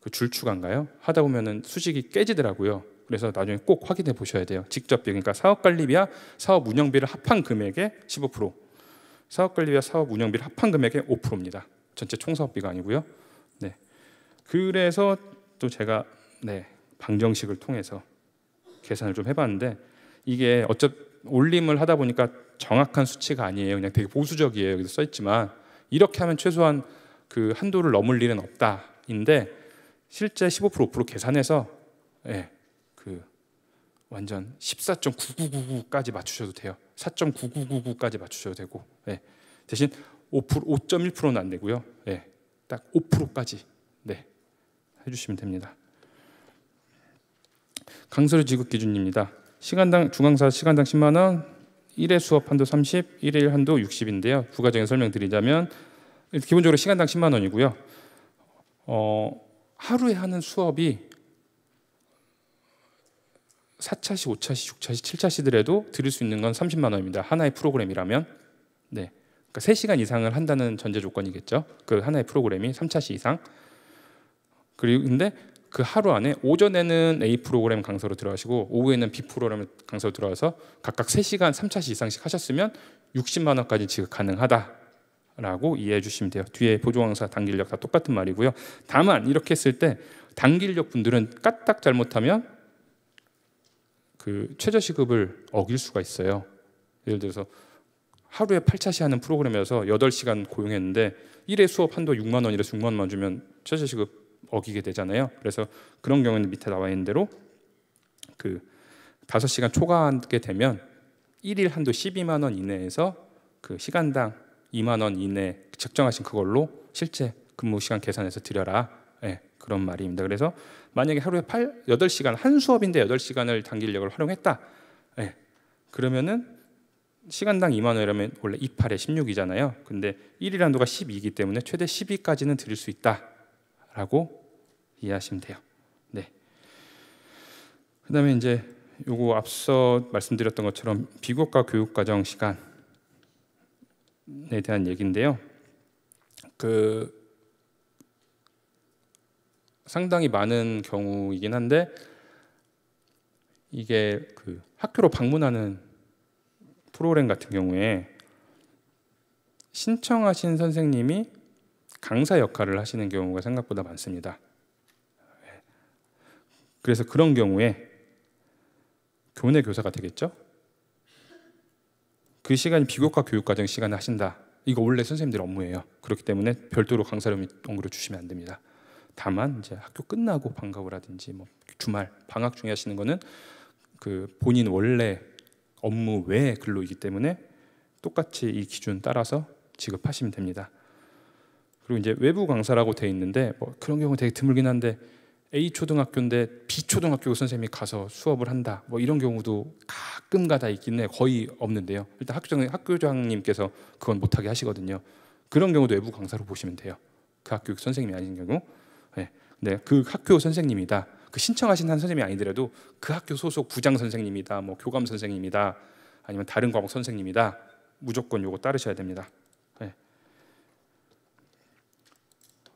그 줄추가인가요? 하다 보면은 수식이 깨지더라고요. 그래서 나중에 꼭 확인해 보셔야 돼요. 직접비, 그러니까 사업관리비와 사업운영비를 합한 금액의 15%, 사업관리비와 사업운영비를 합한 금액의 5%입니다. 전체 총사업비가 아니고요. 네. 그래서 또 제가 방정식을 통해서 계산을 좀 해봤는데 이게 올림을 하다 보니까 정확한 수치가 아니에요. 그냥 되게 보수적이에요. 여기서 써있지만 이렇게 하면 최소한 그 한도를 넘을 일은 없다인데 실제 15% 5% 계산해서 그 완전 14.9999까지 맞추셔도 돼요. 4.9999까지 맞추셔도 되고 대신 5.1%는 안 되고요. 딱 5%까지 해주시면 됩니다. 강서류 지급 기준입니다. 시간당 중앙사 시간당 10만 원, 1회 수업 한도 30, 1회 한도 60인데요. 부가적인 설명드리자면 기본적으로 시간당 10만 원이고요. 하루에 하는 수업이 4차시, 5차시, 6차시, 7차시더라도 들을 수 있는 건 30만 원입니다. 하나의 프로그램이라면. 그러니까 3시간 이상을 한다는 전제 조건이겠죠. 그 하나의 프로그램이 3차시 이상. 그리고 근데 그 하루 안에 오전에는 A 프로그램 강사로 들어가시고 오후에는 B 프로그램 강사로 들어가서 각각 3시간 3차시 이상씩 하셨으면 60만 원까지 지급 가능하다라고 이해해 주시면 돼요. 뒤에 보조강사 단기인력 다 똑같은 말이고요. 다만 이렇게 했을 때 단기인력 분들은 까딱 잘못하면 그 최저시급을 어길 수가 있어요. 예를 들어서 하루에 8차시 하는 프로그램이어서 8시간 고용했는데 1회 수업 한도 6만 원이라서 6만 원만 주면 최저시급 어기게 되잖아요. 그래서 그런 경우는 밑에 나와 있는 대로 그 5시간 초과하게 되면 1일 한도 12만 원 이내에서 그 시간당 2만 원 이내 책정하신 그걸로 실제 근무 시간 계산해서 드려라. 그런 말입니다. 그래서 만약에 하루에 8시간 한 수업인데 8시간을 단기인력을 활용했다. 그러면은 시간당 2만 원이라면 원래 28에 16이잖아요. 근데 1일 한도가 12이기 때문에 최대 12까지는 드릴 수 있다라고 이해하시면 돼요. 그다음에 이제 요거 앞서 말씀드렸던 것처럼 비교과 교육과정 시간에 대한 얘기인데요. 그 상당히 많은 경우이긴 한데 이게 그 학교로 방문하는 프로그램 같은 경우에 신청하신 선생님이 강사 역할을 하시는 경우가 생각보다 많습니다. 그래서 그런 경우에 교내 교사가 되겠죠? 그 시간이 비교과 교육과정 시간에 하신다. 이거 원래 선생님들 업무예요. 그렇기 때문에 별도로 강사료 동그로 주시면 안 됩니다. 다만 이제 학교 끝나고 방과후라든지 뭐 주말 방학 중에 하시는 거는 그 본인 원래 업무 외의 근로이기 때문에 똑같이 이 기준 따라서 지급하시면 됩니다. 그리고 이제 외부 강사라고 돼 있는데 뭐 그런 경우 되게 드물긴 한데 A 초등학교인데 B 초등학교 선생님이 가서 수업을 한다. 뭐 이런 경우도 가끔가다 있긴 해. 거의 없는데요. 일단 학교장님께서 그건 못하게 하시거든요. 그런 경우도 외부 강사로 보시면 돼요. 그 학교 선생님이 아닌 경우. 네, 그 학교 선생님이다. 그 신청하신 한 선생님이 아니더라도 그 학교 소속 부장 선생님이다, 뭐 교감 선생님이다, 아니면 다른 과목 선생님이다. 무조건 요거 따르셔야 됩니다.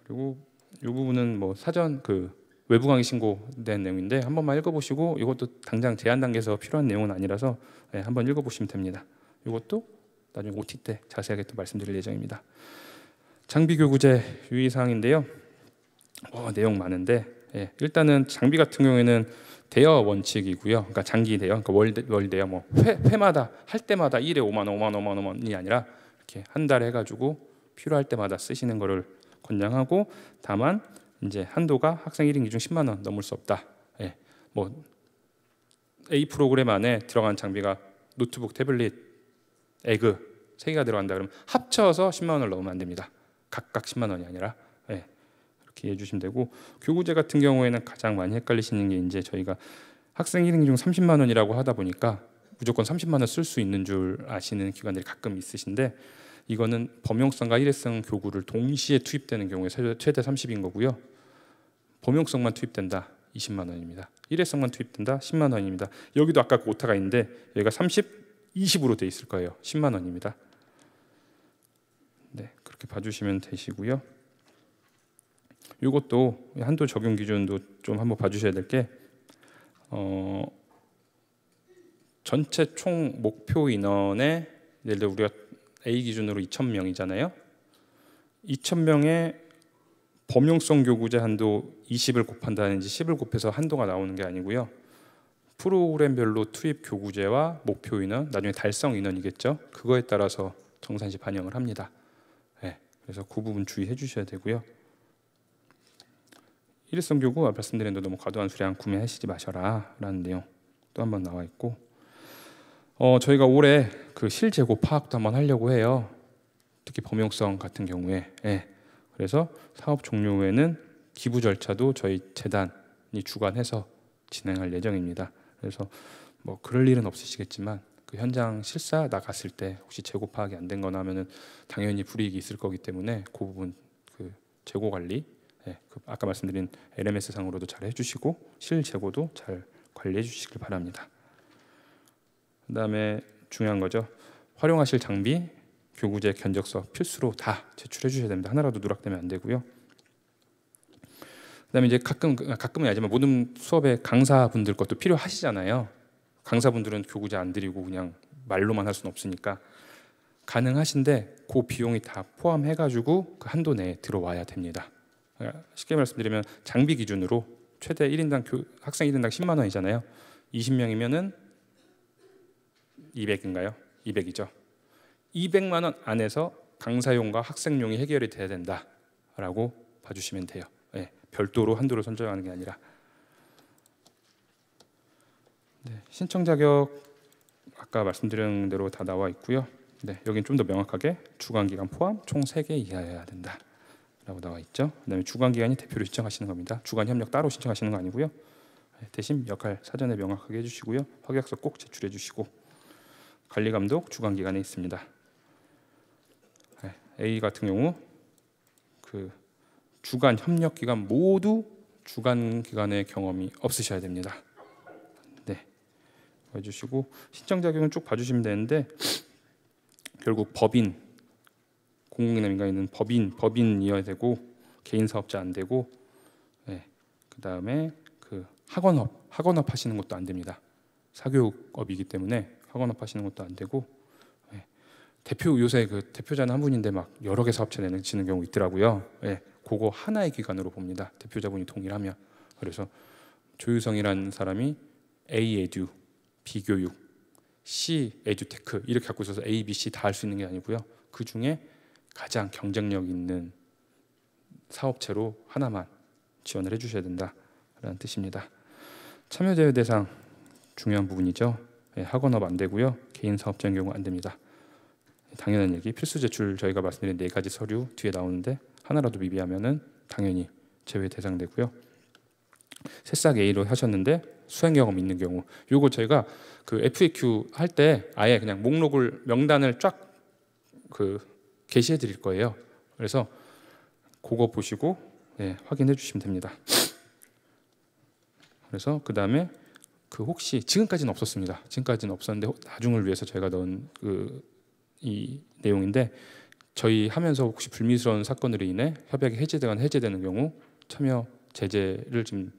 그리고 이 부분은 뭐 사전 그 외부 강의 신고된 내용인데 한 번만 읽어보시고 이것도 당장 제한 단계에서 필요한 내용은 아니라서 한번 읽어보시면 됩니다. 이것도 나중에 OT 때 자세하게 또 말씀드릴 예정입니다. 장비 교구제 유의사항인데요. 내용 많은데 일단은 장비 같은 경우에는 대여 원칙이고요. 그러니까 장기 대여, 그러니까 월 대여 뭐 회마다 할 때마다 1회 5만 원, 5만 원, 5만 원이 아니라 이렇게 한 달에 해가지고 필요할 때마다 쓰시는 거를 권장하고 다만 이제 한도가 학생 1인 기준 10만 원 넘을 수 없다. 뭐 A 프로그램 안에 들어간 장비가 노트북, 태블릿, 에그 3개가 들어간다 그러면 합쳐서 10만 원을 넣으면 안 됩니다. 각각 10만 원이 아니라. 네, 이렇게 이해해 주시면 되고, 교구제 같은 경우에는 가장 많이 헷갈리시는 게 이제 저희가 학생 일행 중 30만 원이라고 하다 보니까 무조건 30만 원 쓸 수 있는 줄 아시는 기관들이 가끔 있으신데, 이거는 범용성과 일회성 교구를 동시에 투입되는 경우에 최대 30인 거고요. 범용성만 투입된다 20만 원입니다. 일회성만 투입된다 10만 원입니다. 여기도 아까 그 오타가 있는데 여기가 30, 20으로 돼 있을 거예요. 10만 원입니다. 네, 그렇게 봐주시면 되시고요. 이것도 한도 적용 기준도 좀 한번 봐주셔야 될 게, 전체 총 목표 인원의, 예를 들어 우리가 A 기준으로 2,000명이잖아요. 2,000명의 범용성 교구제 한도 20을 곱한다든지 10을 곱해서 한도가 나오는 게 아니고요. 프로그램별로 투입 교구제와 목표 인원, 나중에 달성 인원이겠죠. 그거에 따라서 정산시 반영을 합니다. 네, 그래서 그 부분 주의해 주셔야 되고요. 일회성 교구 말씀드린 대로 너무 과도한 수량 구매하시지 마셔라 라는 내용 또 한번 나와 있고, 저희가 올해 그 실재고 파악도 한번 하려고 해요. 특히 범용성 같은 경우에. 예. 그래서 사업 종료 후에는 기부 절차도 저희 재단이 주관해서 진행할 예정입니다. 그래서 뭐 그럴 일은 없으시겠지만 그 현장 실사 나갔을 때 혹시 재고 파악이 안 된 거나 하면은 당연히 불이익이 있을 거기 때문에 그 부분, 그 재고 관리, 예, 그 아까 말씀드린 LMS 상으로도 잘 해주시고 실재고도 잘 관리해 주시길 바랍니다. 그다음에 중요한 거죠. 활용하실 장비, 교구제, 견적서 필수로 다 제출해 주셔야 됩니다. 하나라도 누락되면 안 되고요. 그다음에 이제 가끔은 아니지만 모든 수업에 강사분들 것도 필요하시잖아요. 강사분들은 교구제 안 드리고 그냥 말로만 할 수는 없으니까 가능하신데 그 비용이 다 포함해가지고 그 한도 내에 들어와야 됩니다. 쉽게 말씀드리면 장비 기준으로 최대 1인당 학생 1인당 10만 원이잖아요. 20명이면은 200인가요? 200이죠. 200만 원 안에서 강사용과 학생용이 해결이 돼야 된다라고 봐주시면 돼요. 네, 별도로 한도를 선정하는 게 아니라. 네, 신청 자격 아까 말씀드린 대로 다 나와 있고요. 네, 여긴 좀 더 명확하게 주관 기간 포함 총 3개 이하여야 된다라고 나와 있죠. 그다음에 주관 기간이 대표로 신청하시는 겁니다. 주관 협력 따로 신청하시는 거 아니고요. 대신 역할 사전에 명확하게 해주시고요. 확약서 꼭 제출해 주시고, 관리 감독 주관 기간에 있습니다. A 같은 경우 그 주간 협력 기간 모두 주간 기간의 경험이 없으셔야 됩니다. 네, 해주시고 신청 자격은 쭉 봐주시면 되는데, 결국 법인, 공공이나 민간인은 법인이어야 되고 개인 사업자 안 되고, 네, 그 다음에 그 학원업 하시는 것도 안 됩니다. 사교육업이기 때문에 학원업 하시는 것도 안 되고, 네, 요새 그 대표자는 한 분인데 막 여러 개 사업체 내시는 경우 있더라고요. 네, 그거 하나의 기관으로 봅니다. 대표자분이 동일하면. 그래서 조유성이라는 사람이 A 에듀, B 교육, C 에듀테크 이렇게 갖고 있어서 A, B, C 다 할 수 있는 게 아니고요. 그 중에 가장 경쟁력 있는 사업체로 하나만 지원을 해주셔야 된다라는 뜻입니다. 참여제휴 대상 중요한 부분이죠. 네, 학원업 안 되고요. 개인 사업자인 경우 안 됩니다. 당연한 얘기, 필수 제출 저희가 말씀드린 4가지 서류 뒤에 나오는데 하나라도 미비하면은 당연히 제외 대상되고요. 새싹 A로 하셨는데 수행 경험 있는 경우, 요거 저희가 그 FAQ 할 때 아예 그냥 목록을 명단을 쫙 그 게시해 드릴 거예요. 그래서 그거 보시고 네, 확인해 주시면 됩니다. 그래서 그 다음에 그 혹시 지금까지는 없었습니다. 지금까지는 없었는데 나중을 위해서 저희가 넣은 이 내용인데, 저희 하면서 혹시 불미스러운 사건으로 인해 협약이 해제되는 경우 참여 제재를 좀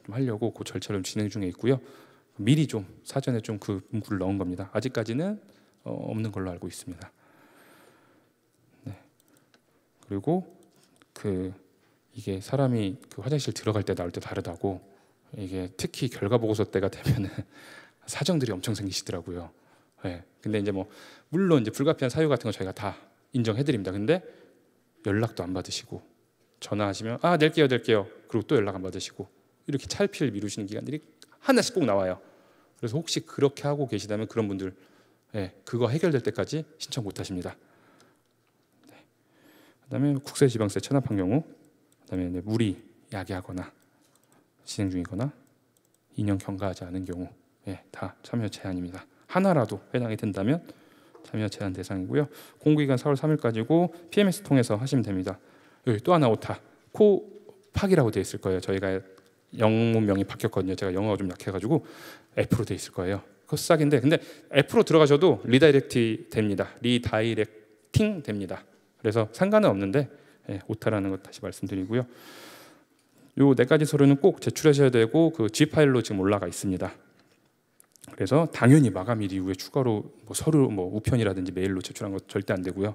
하려고 그 절차를 진행 중에 있고요. 미리 좀 사전에 좀 그 문구를 넣은 겁니다. 아직까지는 없는 걸로 알고 있습니다. 네. 그리고 이게 사람이 그 화장실 들어갈 때 나올 때 다르다고, 이게 특히 결과 보고서 때가 되면은 사정들이 엄청 생기시더라고요. 네. 근데 이제 뭐 물론 이제 불가피한 사유 같은 거 저희가 다 인정해드립니다. 근데 연락도 안 받으시고, 전화하시면 낼게요. 그리고 또 연락 안 받으시고, 이렇게 찰피를 미루시는 기간들이 하나씩 꼭 나와요. 그래서 혹시 그렇게 하고 계시다면 그런 분들 그거 해결될 때까지 신청 못 하십니다. 그다음에 국세지방세 체납한 경우, 그다음에 물이 야기하거나 진행 중이거나 2년 경과하지 않은 경우 다 참여 제한입니다. 하나라도 해당이 된다면 참여 제한 대상이고요. 공고기간 4월 3일까지고 PMS 통해서 하시면 됩니다. 여기 또 하나 오타, 코팍이라고 되어 있을 거예요. 저희가 영문명이 바뀌었거든요. 제가 영어가 좀 약해가지고 F로 되어 있을 거예요. 그거 싹인데, 근데 F로 들어가셔도 리다이렉트 됩니다. 리다이렉팅 됩니다. 그래서 상관은 없는데 오타라는 것 다시 말씀드리고요. 요 4가지 서류는 꼭 제출하셔야 되고 그 G파일로 지금 올라가 있습니다. 그래서 당연히 마감일 이후에 추가로 서류 우편이라든지 메일로 제출한 것 절대 안 되고요.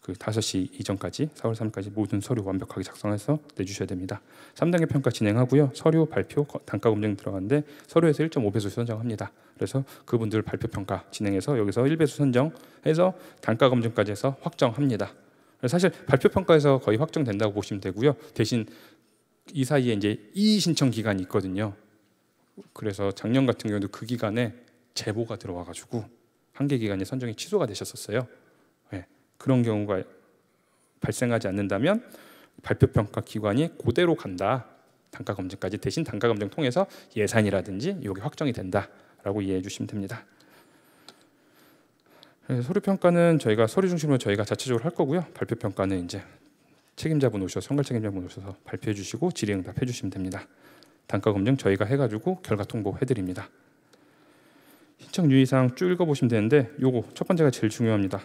그 5시 이전까지 4월 3일까지 모든 서류 완벽하게 작성해서 내주셔야 됩니다. 3단계 평가 진행하고요. 서류 발표 단가 검증 들어가는데 서류에서 1.5배수 선정합니다. 그래서 그분들 발표 평가 진행해서 여기서 1배수 선정해서 단가 검증까지 해서 확정합니다. 사실 발표 평가에서 거의 확정된다고 보시면 되고요. 대신 이 사이에 이제 이의 신청 기간이 있거든요. 그래서 작년 같은 경우도 그 기간에 제보가 들어와가지고 한계 기간이 선정이 취소가 되셨었어요. 그런 경우가 발생하지 않는다면 발표평가 기관이 그대로 간다. 단가 검증까지 대신 단가 검증 통해서 예산이라든지 이게 확정이 된다라고 이해해 주시면 됩니다. 서류 평가는 저희가 서류 중심으로 저희가 자체적으로 할 거고요. 발표 평가는 이제 책임자분 오셔서 선발 책임자분 오셔서 발표해 주시고 질의응답해 주시면 됩니다. 단가 검증 저희가 해가지고 결과 통보해 드립니다. 신청 유의사항 쭉 읽어보시면 되는데 요거 첫 번째가 제일 중요합니다.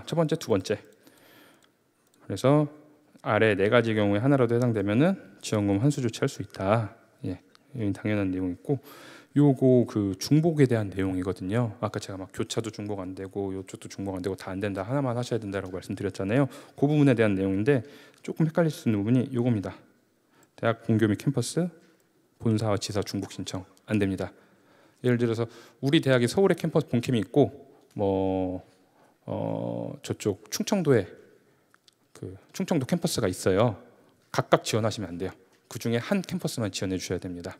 첫 번째, 두 번째. 그래서 아래 4가지 경우에 하나라도 해당되면은 지원금 환수 조치할 수 있다. 여기 당연한 내용이 있고, 요거 그 중복에 대한 내용이거든요. 아까 제가 막 교차도 중복 안 되고 요쪽도 중복 안 되고 다 안 된다, 하나만 하셔야 된다라고 말씀드렸잖아요. 그 부분에 대한 내용인데 조금 헷갈릴 수 있는 부분이 요겁니다. 대학 본교 및 캠퍼스 본사와 지사 중복 신청 안 됩니다. 예를 들어서 우리 대학이 서울에 캠퍼스 본캠이 있고 저쪽 충청도에 그 충청도 캠퍼스가 있어요. 각각 지원하시면 안 돼요. 그 중에 한 캠퍼스만 지원해 주셔야 됩니다.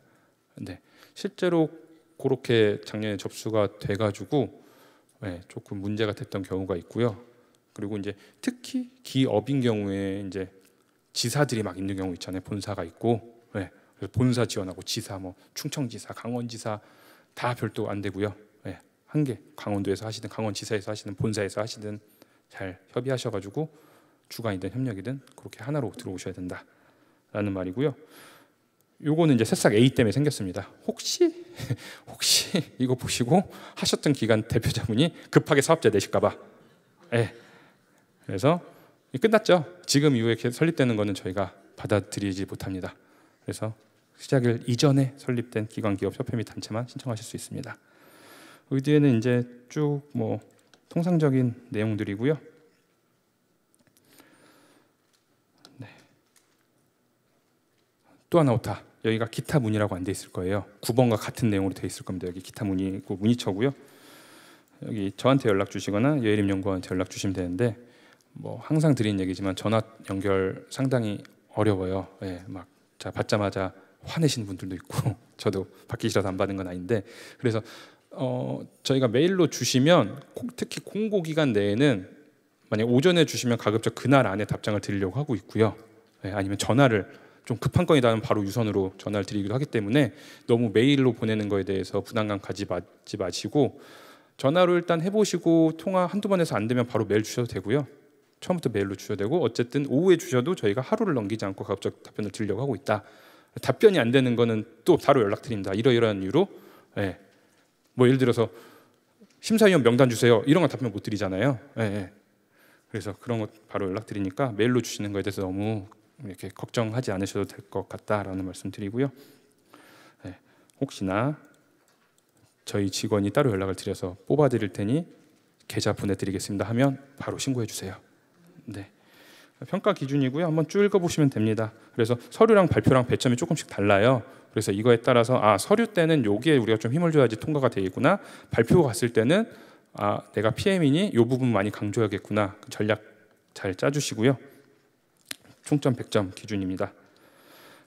근데 실제로 그렇게 작년에 접수가 돼가지고 조금 문제가 됐던 경우가 있고요. 그리고 이제 특히 기업인 경우에 이제 지사들이 막 있는 경우 있잖아요. 본사가 있고, 그래서 본사 지원하고 지사, 충청지사, 강원지사 다 별도 안 되고요. 한 개, 강원도에서 하시든 강원지사에서 하시든 본사에서 하시든 잘 협의하셔가지고 주관이든 협력이든 그렇게 하나로 들어오셔야 된다라는 말이고요. 요거는 이제 새싹 A 때문에 생겼습니다. 혹시 이거 보시고 하셨던 기관 대표자분이 급하게 사업자 내실까봐. 그래서 끝났죠. 지금 이후에 설립되는 거는 저희가 받아들이지 못합니다. 그래서 시작일 이전에 설립된 기관, 기업, 협회 및 단체만 신청하실 수 있습니다. 그 뒤에는 이제 쭉 통상적인 내용들이고요. 또 하나 오타. 여기가 기타 문의라고 안 돼 있을 거예요. 9번과 같은 내용으로 돼 있을 겁니다. 여기 기타 문의고 문의처고요. 여기 저한테 연락 주시거나 여예림 연구원한테 연락 주시면 되는데 항상 드리는 얘기지만 전화 연결 상당히 어려워요. 막 받자마자 화내시는 분들도 있고 저도 받기 싫어서 안 받은 건 아닌데, 그래서 저희가 메일로 주시면 특히 공고 기간 내에는 만약 오전에 주시면 가급적 그날 안에 답장을 드리려고 하고 있고요. 아니면 전화를 좀 급한 건이라면 바로 유선으로 전화를 드리기도 하기 때문에 너무 메일로 보내는 거에 대해서 부담감 가지 마시고 전화로 일단 해보시고 통화 한두 번 해서 안 되면 바로 메일 주셔도 되고요. 처음부터 메일로 주셔도 되고, 어쨌든 오후에 주셔도 저희가 하루를 넘기지 않고 가급적 답변을 드리려고 하고 있다. 답변이 안 되는 거는 또 바로 연락드립니다. 이러이러한 이유로 예를 들어서 심사위원 명단 주세요, 이런 건 답변 못 드리잖아요. 그래서 그런 거 바로 연락드리니까 메일로 주시는 거에 대해서 너무 이렇게 걱정하지 않으셔도 될 것 같다라는 말씀 드리고요. 혹시나 저희 직원이 따로 연락을 드려서 뽑아드릴 테니 계좌 보내드리겠습니다 하면 바로 신고해 주세요. 평가 기준이고요. 한번 쭉 읽어보시면 됩니다. 그래서 서류랑 발표랑 배점이 조금씩 달라요. 그래서 이거에 따라서 서류 때는 여기에 우리가 좀 힘을 줘야지 통과가 되겠구나, 발표 갔을 때는 내가 PM이니 이 부분 많이 강조해야겠구나, 전략 잘 짜주시고요. 총점 100점 기준입니다.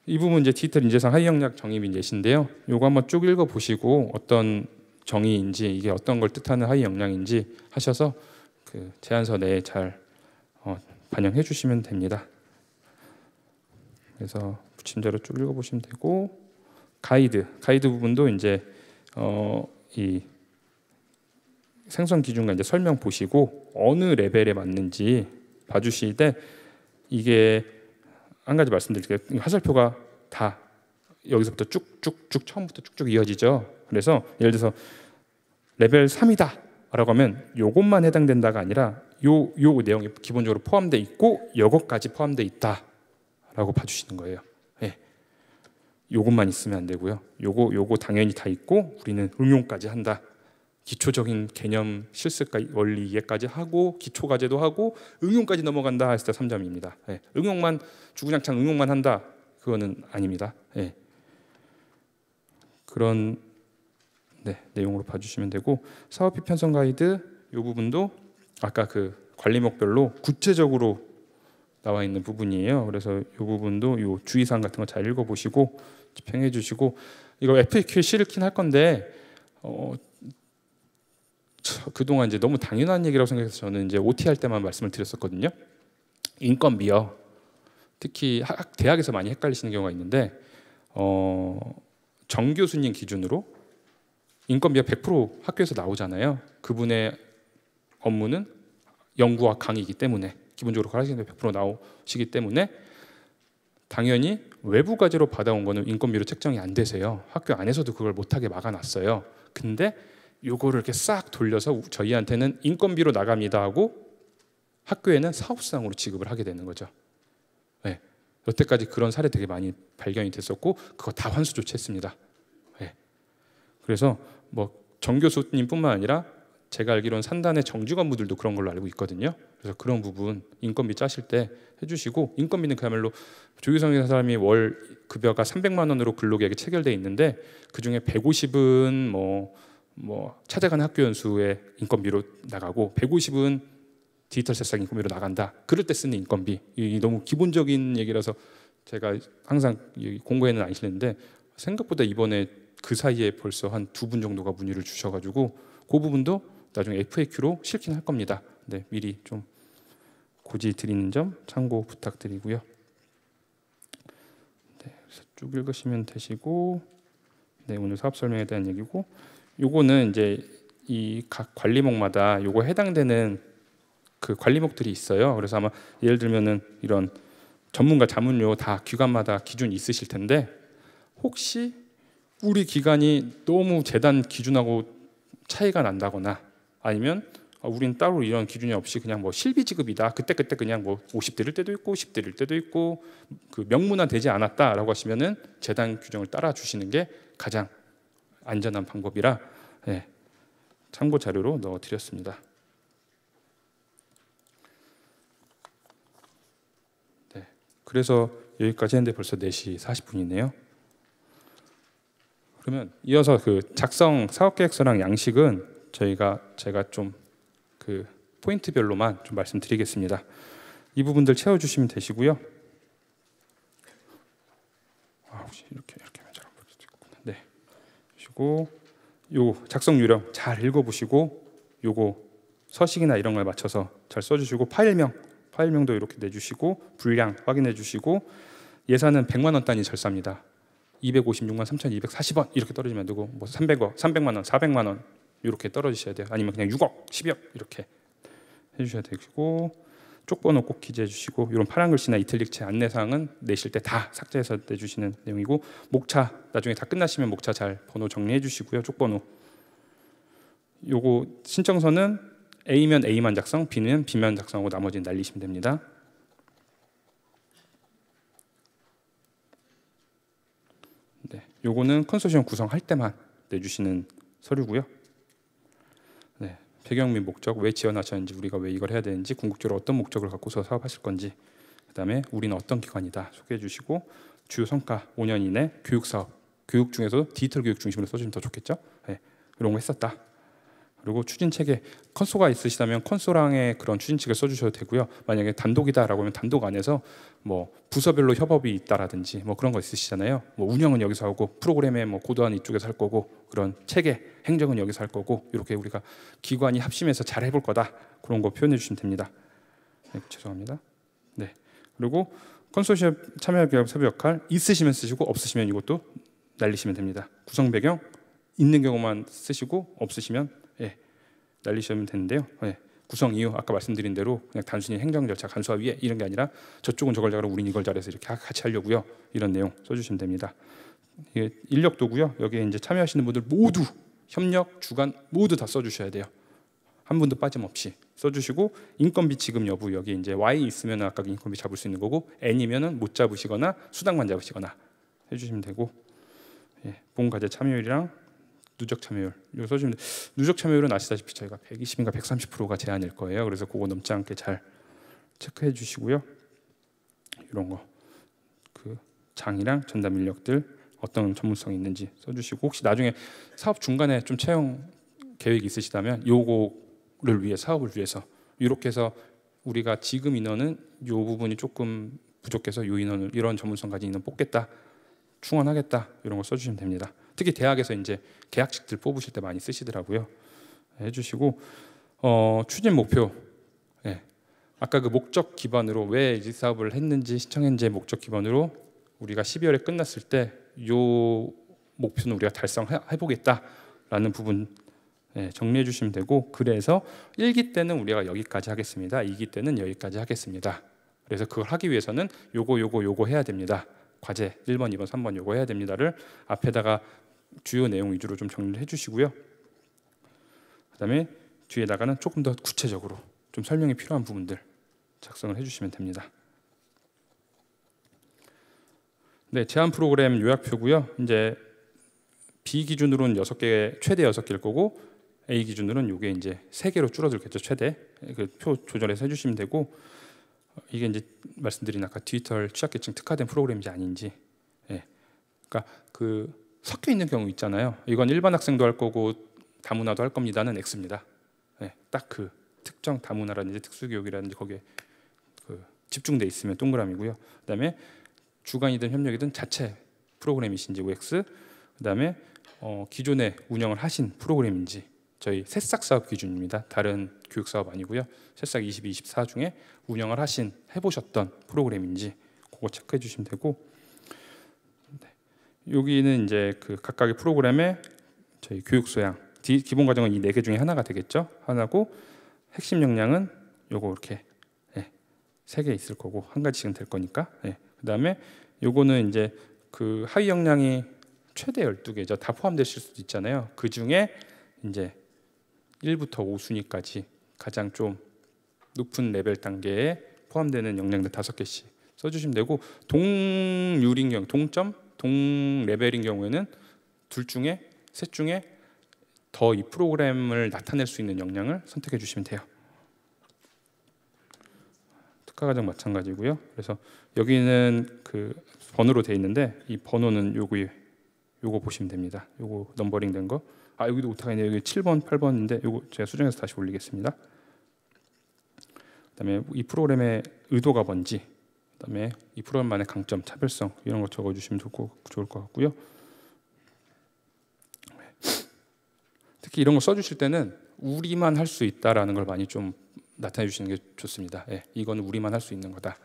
이 부분 이제 디지털 인재상 하위 역량 정의및 예시인데요. 요거 한번 쭉 읽어 보시고 어떤 정의인지 이게 어떤 걸 뜻하는 하위 역량인지 하셔서 그 제안서 내에 잘 반영해 주시면 됩니다. 그래서 붙임자로 쭉 읽어 보시면 되고 가이드 부분도 이제 이 생성 기준과 이제 설명 보시고 어느 레벨에 맞는지 봐주실 때 이게 한 가지 말씀드릴게요. 화살표가 다 여기서부터 쭉쭉쭉 처음부터 쭉쭉 이어지죠. 그래서 예를 들어서 레벨 3이다 라고 하면 요것만 해당된다가 아니라 요 내용이 기본적으로 포함되어 있고 요것까지 포함되어 있다 라고 봐주시는 거예요. 예. 요것만 있으면 안 되고요. 요거 당연히 다 있고 우리는 응용까지 한다. 기초적인 개념 실습까지 원리 이해까지 하고 기초 과제도 하고 응용까지 넘어간다 했을 때 3점입니다. 예. 응용만 주구장창 응용만 한다 그거는 아닙니다. 예. 그런 내용으로 봐주시면 되고 사업비 편성 가이드 이 부분도 아까 그 관리목별로 구체적으로 나와 있는 부분이에요. 그래서 이 부분도 이 주의사항 같은 거 잘 읽어보시고 집행해 주시고 이거 FAQ 실긴 할 건데 그동안 이제 너무 당연한 얘기라고 생각해서 저는 이제 OT 할 때만 말씀을 드렸었거든요. 인건비요. 특히 대학에서 많이 헷갈리시는 경우가 있는데 정 교수님 기준으로 인건비가 100% 학교에서 나오잖아요. 그분의 업무는 연구와 강의이기 때문에 기본적으로 가르치는 게 100% 나오시기 때문에 당연히 외부 과제로 받아온 거는 인건비로 책정이 안 되세요. 학교 안에서도 그걸 못하게 막아놨어요. 근데 요거를 이렇게 싹 돌려서 저희한테는 인건비로 나갑니다 하고 학교에는 사업상으로 지급을 하게 되는 거죠. 네. 여태까지 그런 사례 되게 많이 발견이 됐었고 그거 다 환수 조치했습니다. 네. 그래서 뭐 정 교수님뿐만 아니라 제가 알기로는 산단의 정직 업무들도 그런 걸로 알고 있거든요. 그래서 그런 부분 인건비 짜실 때 해주시고 인건비는 그야말로 조규성이라는 사람이 월 급여가 300만 원으로 근로계약에 체결돼 있는데 그 중에 150은 뭐 찾아가는 학교 연수의 인건비로 나가고 150은 디지털 새싹 인건비로 나간다. 그럴 때 쓰는 인건비 이 너무 기본적인 얘기라서 제가 항상 공고에는 안 실렸는데 생각보다 이번에 그 사이에 벌써 한 2분 정도가 문의를 주셔가지고 그 부분도 나중에 FAQ로 실긴 할 겁니다. 네, 미리 좀 고지 드리는 점 참고 부탁드리고요. 네, 그래서 쭉 읽으시면 되시고, 네, 오늘 사업 설명에 대한 얘기고, 요거는 이제 이 각 관리목마다 요거 해당되는 그 관리목들이 있어요. 그래서 아마 예를 들면은 이런 전문가 자문료 다 기관마다 기준이 있으실 텐데 혹시 우리 기관이 너무 재단 기준하고 차이가 난다거나 아니면 우리는 따로 이런 기준이 없이 그냥 뭐 실비 지급이다. 그때 그냥 뭐 50대일 때도 있고 10대일 때도 있고 그 명문화되지 않았다라고 하시면은 재단 규정을 따라 주시는 게 가장 안전한 방법이라 네, 참고 자료로 넣어 드렸습니다. 네, 그래서 여기까지 했는데 벌써 4시 40분이네요. 그러면 이어서 그 작성 사업계획서랑 양식은 제가 좀 그 포인트별로만 좀 말씀드리겠습니다. 이 부분들 채워주시면 되시고요. 혹시 이렇게 하면 잘 안 보일 수도 있구나. 네, 그리고 요 작성 요령 잘 읽어보시고 요거 서식이나 이런 걸 맞춰서 잘 써주시고 파일명도 이렇게 내주시고 분량 확인해주시고 예산은 100만 원 단위 절사입니다. 256만 3,240원 이렇게 떨어지면 안 되고 뭐 300만 원, 400만 원 이렇게 떨어지셔야 돼요. 아니면 그냥 6억, 10억 이렇게 해주셔야 되고 쪽번호 꼭 기재해 주시고 이런 파란 글씨나 이탈릭체 안내사항은 내실 때 다 삭제해서 내주시는 내용이고 목차 나중에 다 끝나시면 목차 잘 번호 정리해 주시고요. 쪽번호 요거 신청서는 A면 A만 작성, B는 B만 작성하고 나머지는 날리시면 됩니다. 네, 요거는 컨소시엄 구성할 때만 내주시는 서류고요. 네, 배경 및 목적, 왜 지원하셨는지, 우리가 왜 이걸 해야 되는지, 궁극적으로 어떤 목적을 갖고서 사업하실 건지, 그다음에 우리는 어떤 기관이다 소개해 주시고 주요 성과 5년 이내 교육 사업, 교육 중에서 디지털 교육 중심으로 써주시면 더 좋겠죠. 네, 이런 거 했었다. 그리고 추진 체계 컨소가 있으시다면 컨소랑의 그런 추진 체계 써주셔도 되고요. 만약에 단독이다라고 하면 단독 안에서 뭐 부서별로 협업이 있다라든지 뭐 그런 거 있으시잖아요. 뭐 운영은 여기서 하고 프로그램의 뭐 코드는 이쪽에서 할 거고 그런 체계 행정은 여기서 할 거고 이렇게 우리가 기관이 합심해서 잘 해볼 거다 그런 거 표현해 주시면 됩니다. 네, 죄송합니다. 네, 그리고 컨소시엄 참여 기업 섭외 역할 있으시면 쓰시고 없으시면 이것도 날리시면 됩니다. 구성 배경 있는 경우만 쓰시고 없으시면 날리시면 되는데요. 구성 이유 아까 말씀드린 대로 그냥 단순히 행정 절차 간소화 위에 이런 게 아니라 저쪽은 저걸 잘하고 우린 이걸 잘해서 이렇게 같이 하려고요. 이런 내용 써주시면 됩니다. 이게 인력도고요. 여기에 이제 참여하시는 분들 모두 협력 주간 모두 다 써주셔야 돼요. 한 분도 빠짐없이 써주시고 인건비 지급 여부 여기 이제 Y 있으면 아까 인건비 잡을 수 있는 거고 N이면은 못 잡으시거나 수당만 잡으시거나 해주시면 되고 본 과제 참여율이랑 누적 참여율 이거 써주시면 누적 참여율은 아시다시피 저희가 120인가 130%가 제한일 거예요. 그래서 그거 넘지 않게 잘 체크해 주시고요. 이런 거 그 장이랑 전담 인력들 어떤 전문성이 있는지 써주시고 혹시 나중에 사업 중간에 좀 채용 계획이 있으시다면 요거를 위해 사업을 위해서 이렇게 해서 우리가 지금 인원은 요 부분이 조금 부족해서 요 인원을 이런 전문성 가진 인원 뽑겠다 충원하겠다 이런 거 써주시면 됩니다. 특히 대학에서 이제 계약직들 뽑으실 때 많이 쓰시더라고요. 해주시고 추진 목표 아까 그 목적 기반으로 왜 이 사업을 했는지 신청했는지 목적 기반으로 우리가 12월에 끝났을 때 요 목표는 우리가 달성해보겠다라는 부분 정리해 주시면 되고 그래서 1기 때는 우리가 여기까지 하겠습니다. 2기 때는 여기까지 하겠습니다. 그래서 그걸 하기 위해서는 요거 해야 됩니다. 과제 1번, 2번, 3번 요거 해야 됩니다를 앞에다가 주요 내용 위주로 좀 정리를 해주시고요. 그다음에 뒤에다가는 조금 더 구체적으로 좀 설명이 필요한 부분들 작성을 해주시면 됩니다. 네, 제한 프로그램 요약표고요. 이제 B 기준으로는 6개, 최대 6개일 거고 A 기준으로는 이게 이제 3개로 줄어들겠죠. 최대 그 표 조절해서 해주시면 되고 이게 이제 말씀드린 아까 디지털 취약계층 특화된 프로그램인지 아닌지, 그러니까 그 섞여 있는 경우 있잖아요. 이건 일반 학생도 할 거고 다문화도 할 겁니다는 X입니다. 딱 그 특정 다문화라든지 특수교육이라든지 거기에 그 집중돼 있으면 동그라미고요. 그다음에 주간이든 협력이든 자체 프로그램이신지 X, 그다음에 기존에 운영을 하신 프로그램인지 저희 새싹 사업 기준입니다. 다른 교육 사업 아니고요. 새싹 22, 24 중에 운영을 해보셨던 프로그램인지 그거 체크해 주시면 되고 여기는 이제 그 각각의 프로그램의 저희 교육 소양 기본 과정은 이 4개 중에 하나가 되겠죠. 하나고 핵심 역량은 요거 이렇게 3개 있을 거고 한 가지씩은 될 거니까. 그다음에 요거는 이제 그 하위 역량이 최대 12개죠. 다 포함되실 수도 있잖아요. 그 중에 이제 1부터 5순위까지 가장 좀 높은 레벨 단계에 포함되는 역량들 5개씩 써주시면 되고 동률인 경우, 동레벨인 경우에는 셋 중에 더 이 프로그램을 나타낼 수 있는 역량을 선택해 주시면 돼요. 특화과정 마찬가지고요. 그래서 여기는 그 번호로 되어 있는데 이 번호는 요거 보시면 됩니다. 요거 넘버링된 거. 여기도 오타가 있네요. 여기 7번, 8번인데 요거 제가 수정해서 다시 올리겠습니다. 그다음에 이 프로그램의 의도가 뭔지, 그다음에 이 프로그램만의 강점, 차별성 이런 거 적어주시면 좋을 것 같고요. 특히 이런 거 써주실 때는 우리만 할 수 있다라는 걸 많이 좀 나타내 주시는 게 좋습니다. 이거는 우리만 할 수 있는 거다.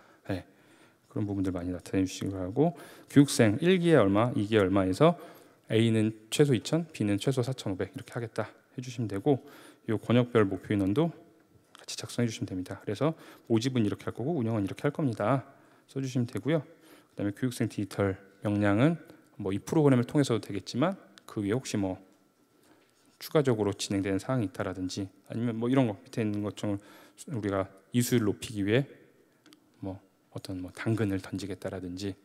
그런 부분들 많이 나타내 주시기 바라고 교육생 1기에 얼마, 2기에 얼마에서 A는 최소 2,000, B는 최소 4,500 이렇게 하겠다 해주시면 되고 이 권역별 목표 인원도 같이 작성해 주시면 됩니다. 그래서 모집은 이렇게 할 거고 운영은 이렇게 할 겁니다. 써주시면 되고요. 그다음에 교육생 디지털 역량은 뭐 이 프로그램을 통해서도 되겠지만 그 위에 혹시 뭐 추가적으로 진행되는 사항이 있다라든지 아니면 뭐 이런 거 밑에 있는 것처럼 우리가 이수율 높이기 위해 뭐 어떤 뭐 당근을 던지겠다라든지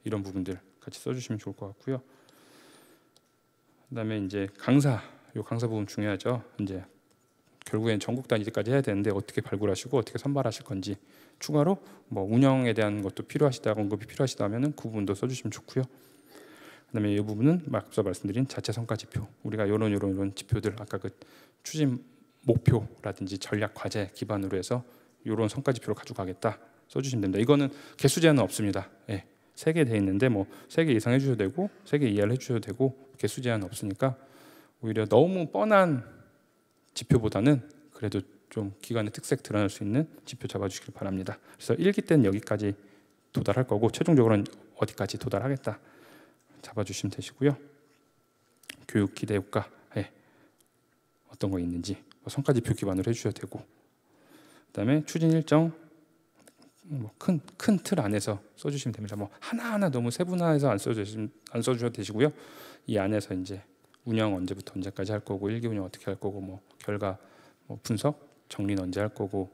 이런 부분들 같이 써주시면 좋을 것 같고요. 그다음에 이제 강사 부분 중요하죠. 이제 결국엔 전국 단위까지 해야 되는데 어떻게 발굴하시고 어떻게 선발하실 건지 추가로 뭐 운영에 대한 것도 필요하시다 언급이 필요하시다면은 그 부분도 써주시면 좋고요. 그다음에 이 부분은 앞서 말씀드린 자체 성과 지표. 우리가 이런 지표들 아까 그 추진 목표라든지 전략 과제 기반으로 해서 이런 성과 지표를 가져가겠다 써주시면 됩니다. 이거는 개수 제한은 없습니다. 예. 3개 돼 있는데 뭐 3개 이상 해주셔도 되고 3개 이하를 해주셔도 되고 개수 제한은 없으니까 오히려 너무 뻔한 지표보다는 그래도 좀 기관의 특색 드러날 수 있는 지표 잡아주시길 바랍니다. 그래서 1기 때는 여기까지 도달할 거고 최종적으로는 어디까지 도달하겠다 잡아주시면 되시고요. 교육 기대 효과 어떤 거 있는지 성과 지표 기반으로 해주셔도 되고, 그다음에 추진 일정 큰 틀 안에서 써주시면 됩니다. 뭐 하나하나 너무 세분화해서 안 써주셔도 되시고요. 이 안에서 이제 운영 언제부터 언제까지 할 거고 1기 운영 어떻게 할 거고 뭐 결과 뭐 분석 정리는 언제 할 거고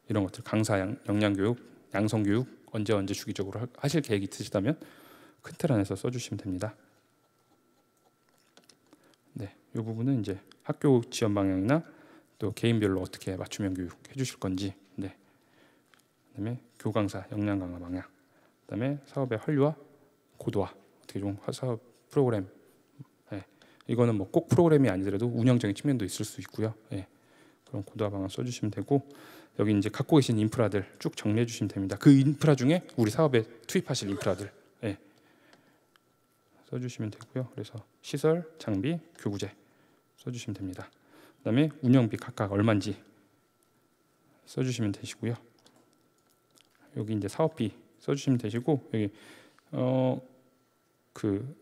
이런 것들 강사 역량교육 양성교육 언제 주기적으로 하실 계획이 있으시다면 큰 틀 안에서 써주시면 됩니다. 네, 이 부분은 이제 학교 지원 방향이나 또 개인별로 어떻게 맞춤형 교육 해주실 건지, 네, 그다음에 교강사 역량 강화 방향, 그다음에 사업의 활류와 고도화 어떻게 좀 사업 프로그램, 네, 이거는 뭐 꼭 프로그램이 아니더라도 운영적인 측면도 있을 수 있고요. 네, 그런 고도화 방향 써주시면 되고, 여기 이제 갖고 계신 인프라들 쭉 정리해 주시면 됩니다. 그 인프라 중에 우리 사업에 투입하실 인프라들 써주시면 되고요. 그래서 시설, 장비, 교구제 써주시면 됩니다. 그다음에 운영비 각각 얼마인지 써주시면 되시고요. 여기 이제 사업비 써주시면 되시고, 여기 그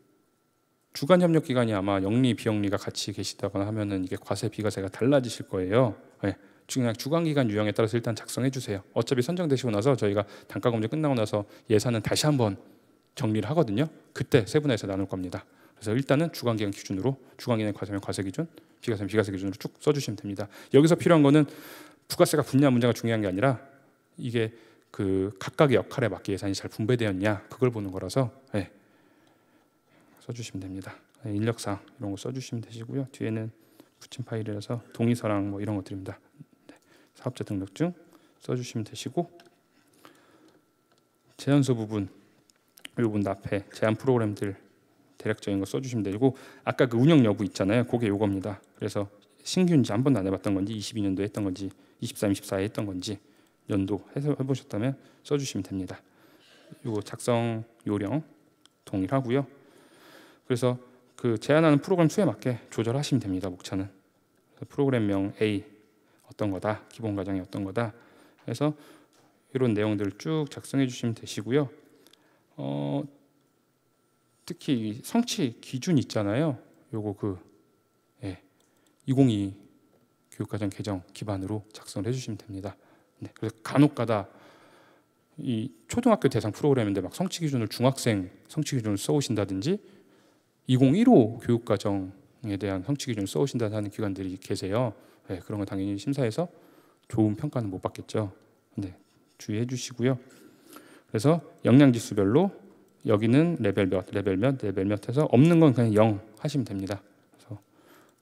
주간 협력 기간이 아마 영리 비영리가 같이 계시다거나 하면은 이게 과세 비과세가 달라지실 거예요. 네. 그냥 주간 기간 유형에 따라서 일단 작성해 주세요. 어차피 선정되시고 나서 저희가 단가 검증 끝나고 나서 예산은 다시 한번 정리를 하거든요. 그때 세분화해서 나눌 겁니다. 그래서 일단은 주간 기간 기준으로 주간 기간 과세면 과세 기준, 비과세면 비과세 기준으로 쭉 써주시면 됩니다. 여기서 필요한 거는 부가세가 붙냐 문제가 중요한 게 아니라 이게 그 각각의 역할에 맞게 예산이 잘 분배되었냐 그걸 보는 거라서 써주시면 됩니다. 인력사항 이런 거 써주시면 되시고요. 뒤에는 붙임 파일이라서 동의서랑 뭐 이런 것들입니다. 사업자 등록증 써주시면 되시고, 제안서 부분 이 부분 앞에 제안 프로그램들 대략적인 거 써주시면 되고, 아까 그 운영 여부 있잖아요. 그게 요겁니다. 그래서 신규인지 한 번도 안 해봤던 건지 22년도에 했던 건지 23, 24에 했던 건지 연도 해보셨다면 써주시면 됩니다. 요 작성 요령 동일하고요. 그래서 그 제안하는 프로그램 수에 맞게 조절하시면 됩니다. 목차는 프로그램명 A 어떤 거다, 기본 과정이 어떤 거다 해서 이런 내용들을 쭉 작성해 주시면 되시고요. 특히 성취 기준 있잖아요. 요거 그 2022 교육과정 개정 기반으로 작성을 해주시면 됩니다. 네, 그래서 간혹가다 이 초등학교 대상 프로그램인데 막 성취 기준을 중학생 성취 기준을 써오신다든지 2015 교육과정에 대한 성취 기준을 써오신다는 기관들이 계세요. 네, 그런 거 당연히 심사에서 좋은 평가는 못 받겠죠. 네, 주의해 주시고요. 그래서 역량 지수별로 여기는 레벨 몇 해서 없는 건 그냥 0 하시면 됩니다. 그래서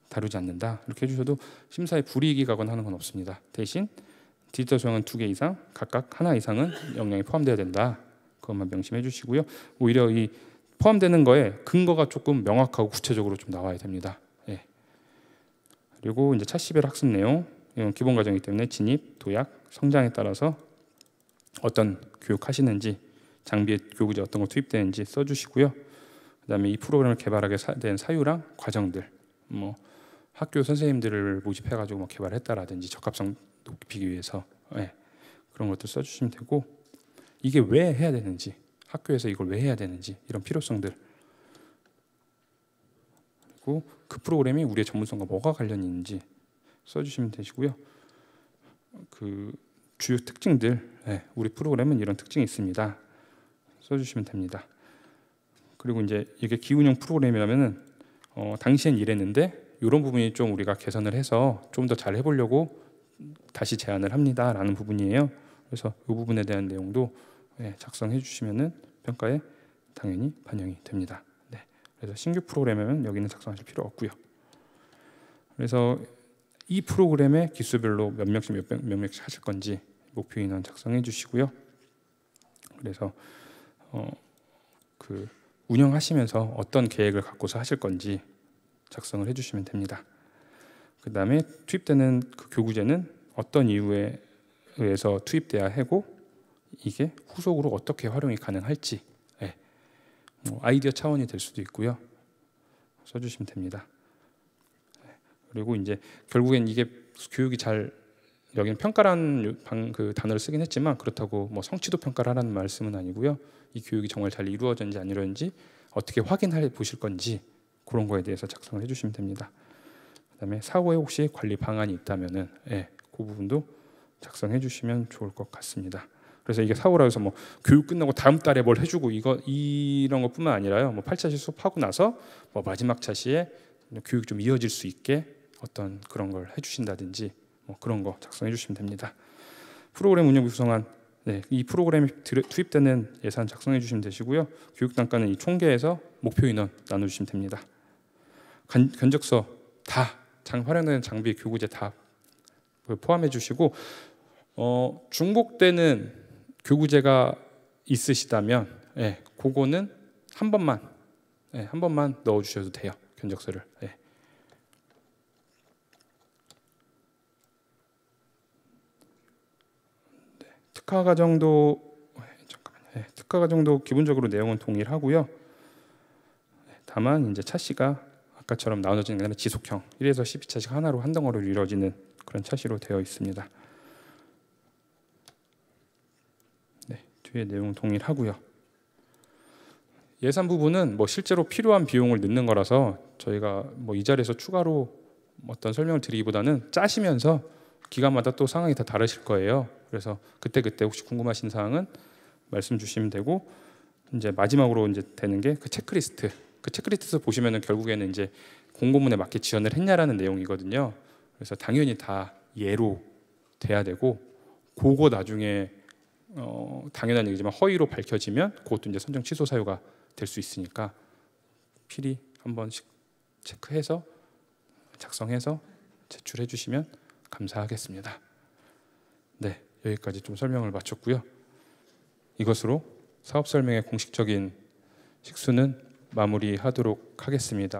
다루지 않는다 이렇게 해주셔도 심사에 불이익이 가거나 하는 건 없습니다. 대신 디지털 소형은 2개 이상, 각각 하나 이상은 역량이 포함되어야 된다. 그것만 명심해 주시고요. 오히려 이 포함되는 거에 근거가 조금 명확하고 구체적으로 좀 나와야 됩니다. 예. 그리고 이제 차시별 학습 내용, 이건 기본 과정이기 때문에 진입, 도약, 성장에 따라서 어떤 교육하시는지, 장비의 교구제 어떤 거 투입되는지 써주시고요. 그다음에 이 프로그램을 개발하게 된 사유랑 과정들, 뭐 학교 선생님들을 모집해가지고 뭐 개발했다라든지 적합성 높이기 위해서 그런 것들 써주시면 되고, 이게 왜 해야 되는지, 학교에서 이걸 왜 해야 되는지 이런 필요성들, 그리고 그 프로그램이 우리의 전문성과 뭐가 관련이 있는지 써주시면 되시고요. 그 주요 특징들, 우리 프로그램은 이런 특징이 있습니다. 써주시면 됩니다. 그리고 이제 이게 기운형 프로그램이라면은 당시엔 이랬는데 이런 부분이 좀 우리가 개선을 해서 좀 더 잘 해보려고 다시 제안을 합니다라는 부분이에요. 그래서 이 부분에 대한 내용도 작성해 주시면은 평가에 당연히 반영이 됩니다. 네. 그래서 신규 프로그램이면 여기는 작성하실 필요 없고요. 그래서 이 프로그램의 기수별로 몇 명씩 몇 명씩 하실 건지 목표 인원 작성해 주시고요. 그래서 그 운영하시면서 어떤 계획을 갖고서 하실 건지 작성을 해주시면 됩니다. 그 다음에 투입되는 그 교구제는 어떤 이유에 의해서 투입돼야 하고 이게 후속으로 어떻게 활용이 가능할지 아이디어 차원이 될 수도 있고요. 써주시면 됩니다. 그리고 이제 결국엔 이게 교육이 잘, 여기는 평가라는 그 단어를 쓰긴 했지만 그렇다고 뭐 성취도 평가를 하라는 말씀은 아니고요. 이 교육이 정말 잘 이루어졌는지 안 이루어졌는지 어떻게 확인해 보실 건지 그런 거에 대해서 작성을 해주시면 됩니다. 그다음에 사후에 혹시 관리 방안이 있다면은 그 부분도 작성해 주시면 좋을 것 같습니다. 그래서 이게 사후라 해서 뭐 교육 끝나고 다음 달에 뭘 해주고 이런 것뿐만 아니라요. 뭐 8차시 수업하고 나서 뭐 마지막 차시에 교육이 좀 이어질 수 있게 어떤 그런 걸 해주신다든지 뭐 그런 거 작성해 주시면 됩니다. 프로그램 운영 구성안, 이 프로그램에 투입되는 예산 작성해 주시면 되시고요. 교육 단가는 이 총계에서 목표 인원 나눠주시면 됩니다. 견적서 다 활용되는 장비, 교구제 다 포함해 주시고 중복되는 교구제가 있으시다면 그거는 한 번만 넣어 주셔도 돼요. 견적서를. 특화 과정도 기본적으로 내용은 동일하고요. 다만 이제 차시가 아까처럼 나눠지는 게 아니라 지속형 1에서 12차시가 하나로 한 덩어리로 이루어지는 그런 차시로 되어 있습니다. 뒤에 내용은 동일하고요. 예산 부분은 뭐 실제로 필요한 비용을 넣는 거라서 저희가 뭐 이 자리에서 추가로 어떤 설명을 드리기보다는 짜시면서 기간마다 또 상황이 다 다르실 거예요. 그래서 그때 혹시 궁금하신 사항은 말씀 주시면 되고, 이제 마지막으로 이제 되는 게 그 체크리스트. 그 체크리스트 보시면은 결국에는 이제 공고문에 맞게 지원을 했냐라는 내용이거든요. 그래서 당연히 다 예로 돼야 되고, 그거 나중에 당연한 얘기지만 허위로 밝혀지면 그것도 이제 선정 취소 사유가 될 수 있으니까 필히 한 번씩 체크해서 작성해서 제출해 주시면 감사하겠습니다. 여기까지 좀 설명을 마쳤고요. 이것으로 사업 설명의 공식적인 식수는 마무리하도록 하겠습니다.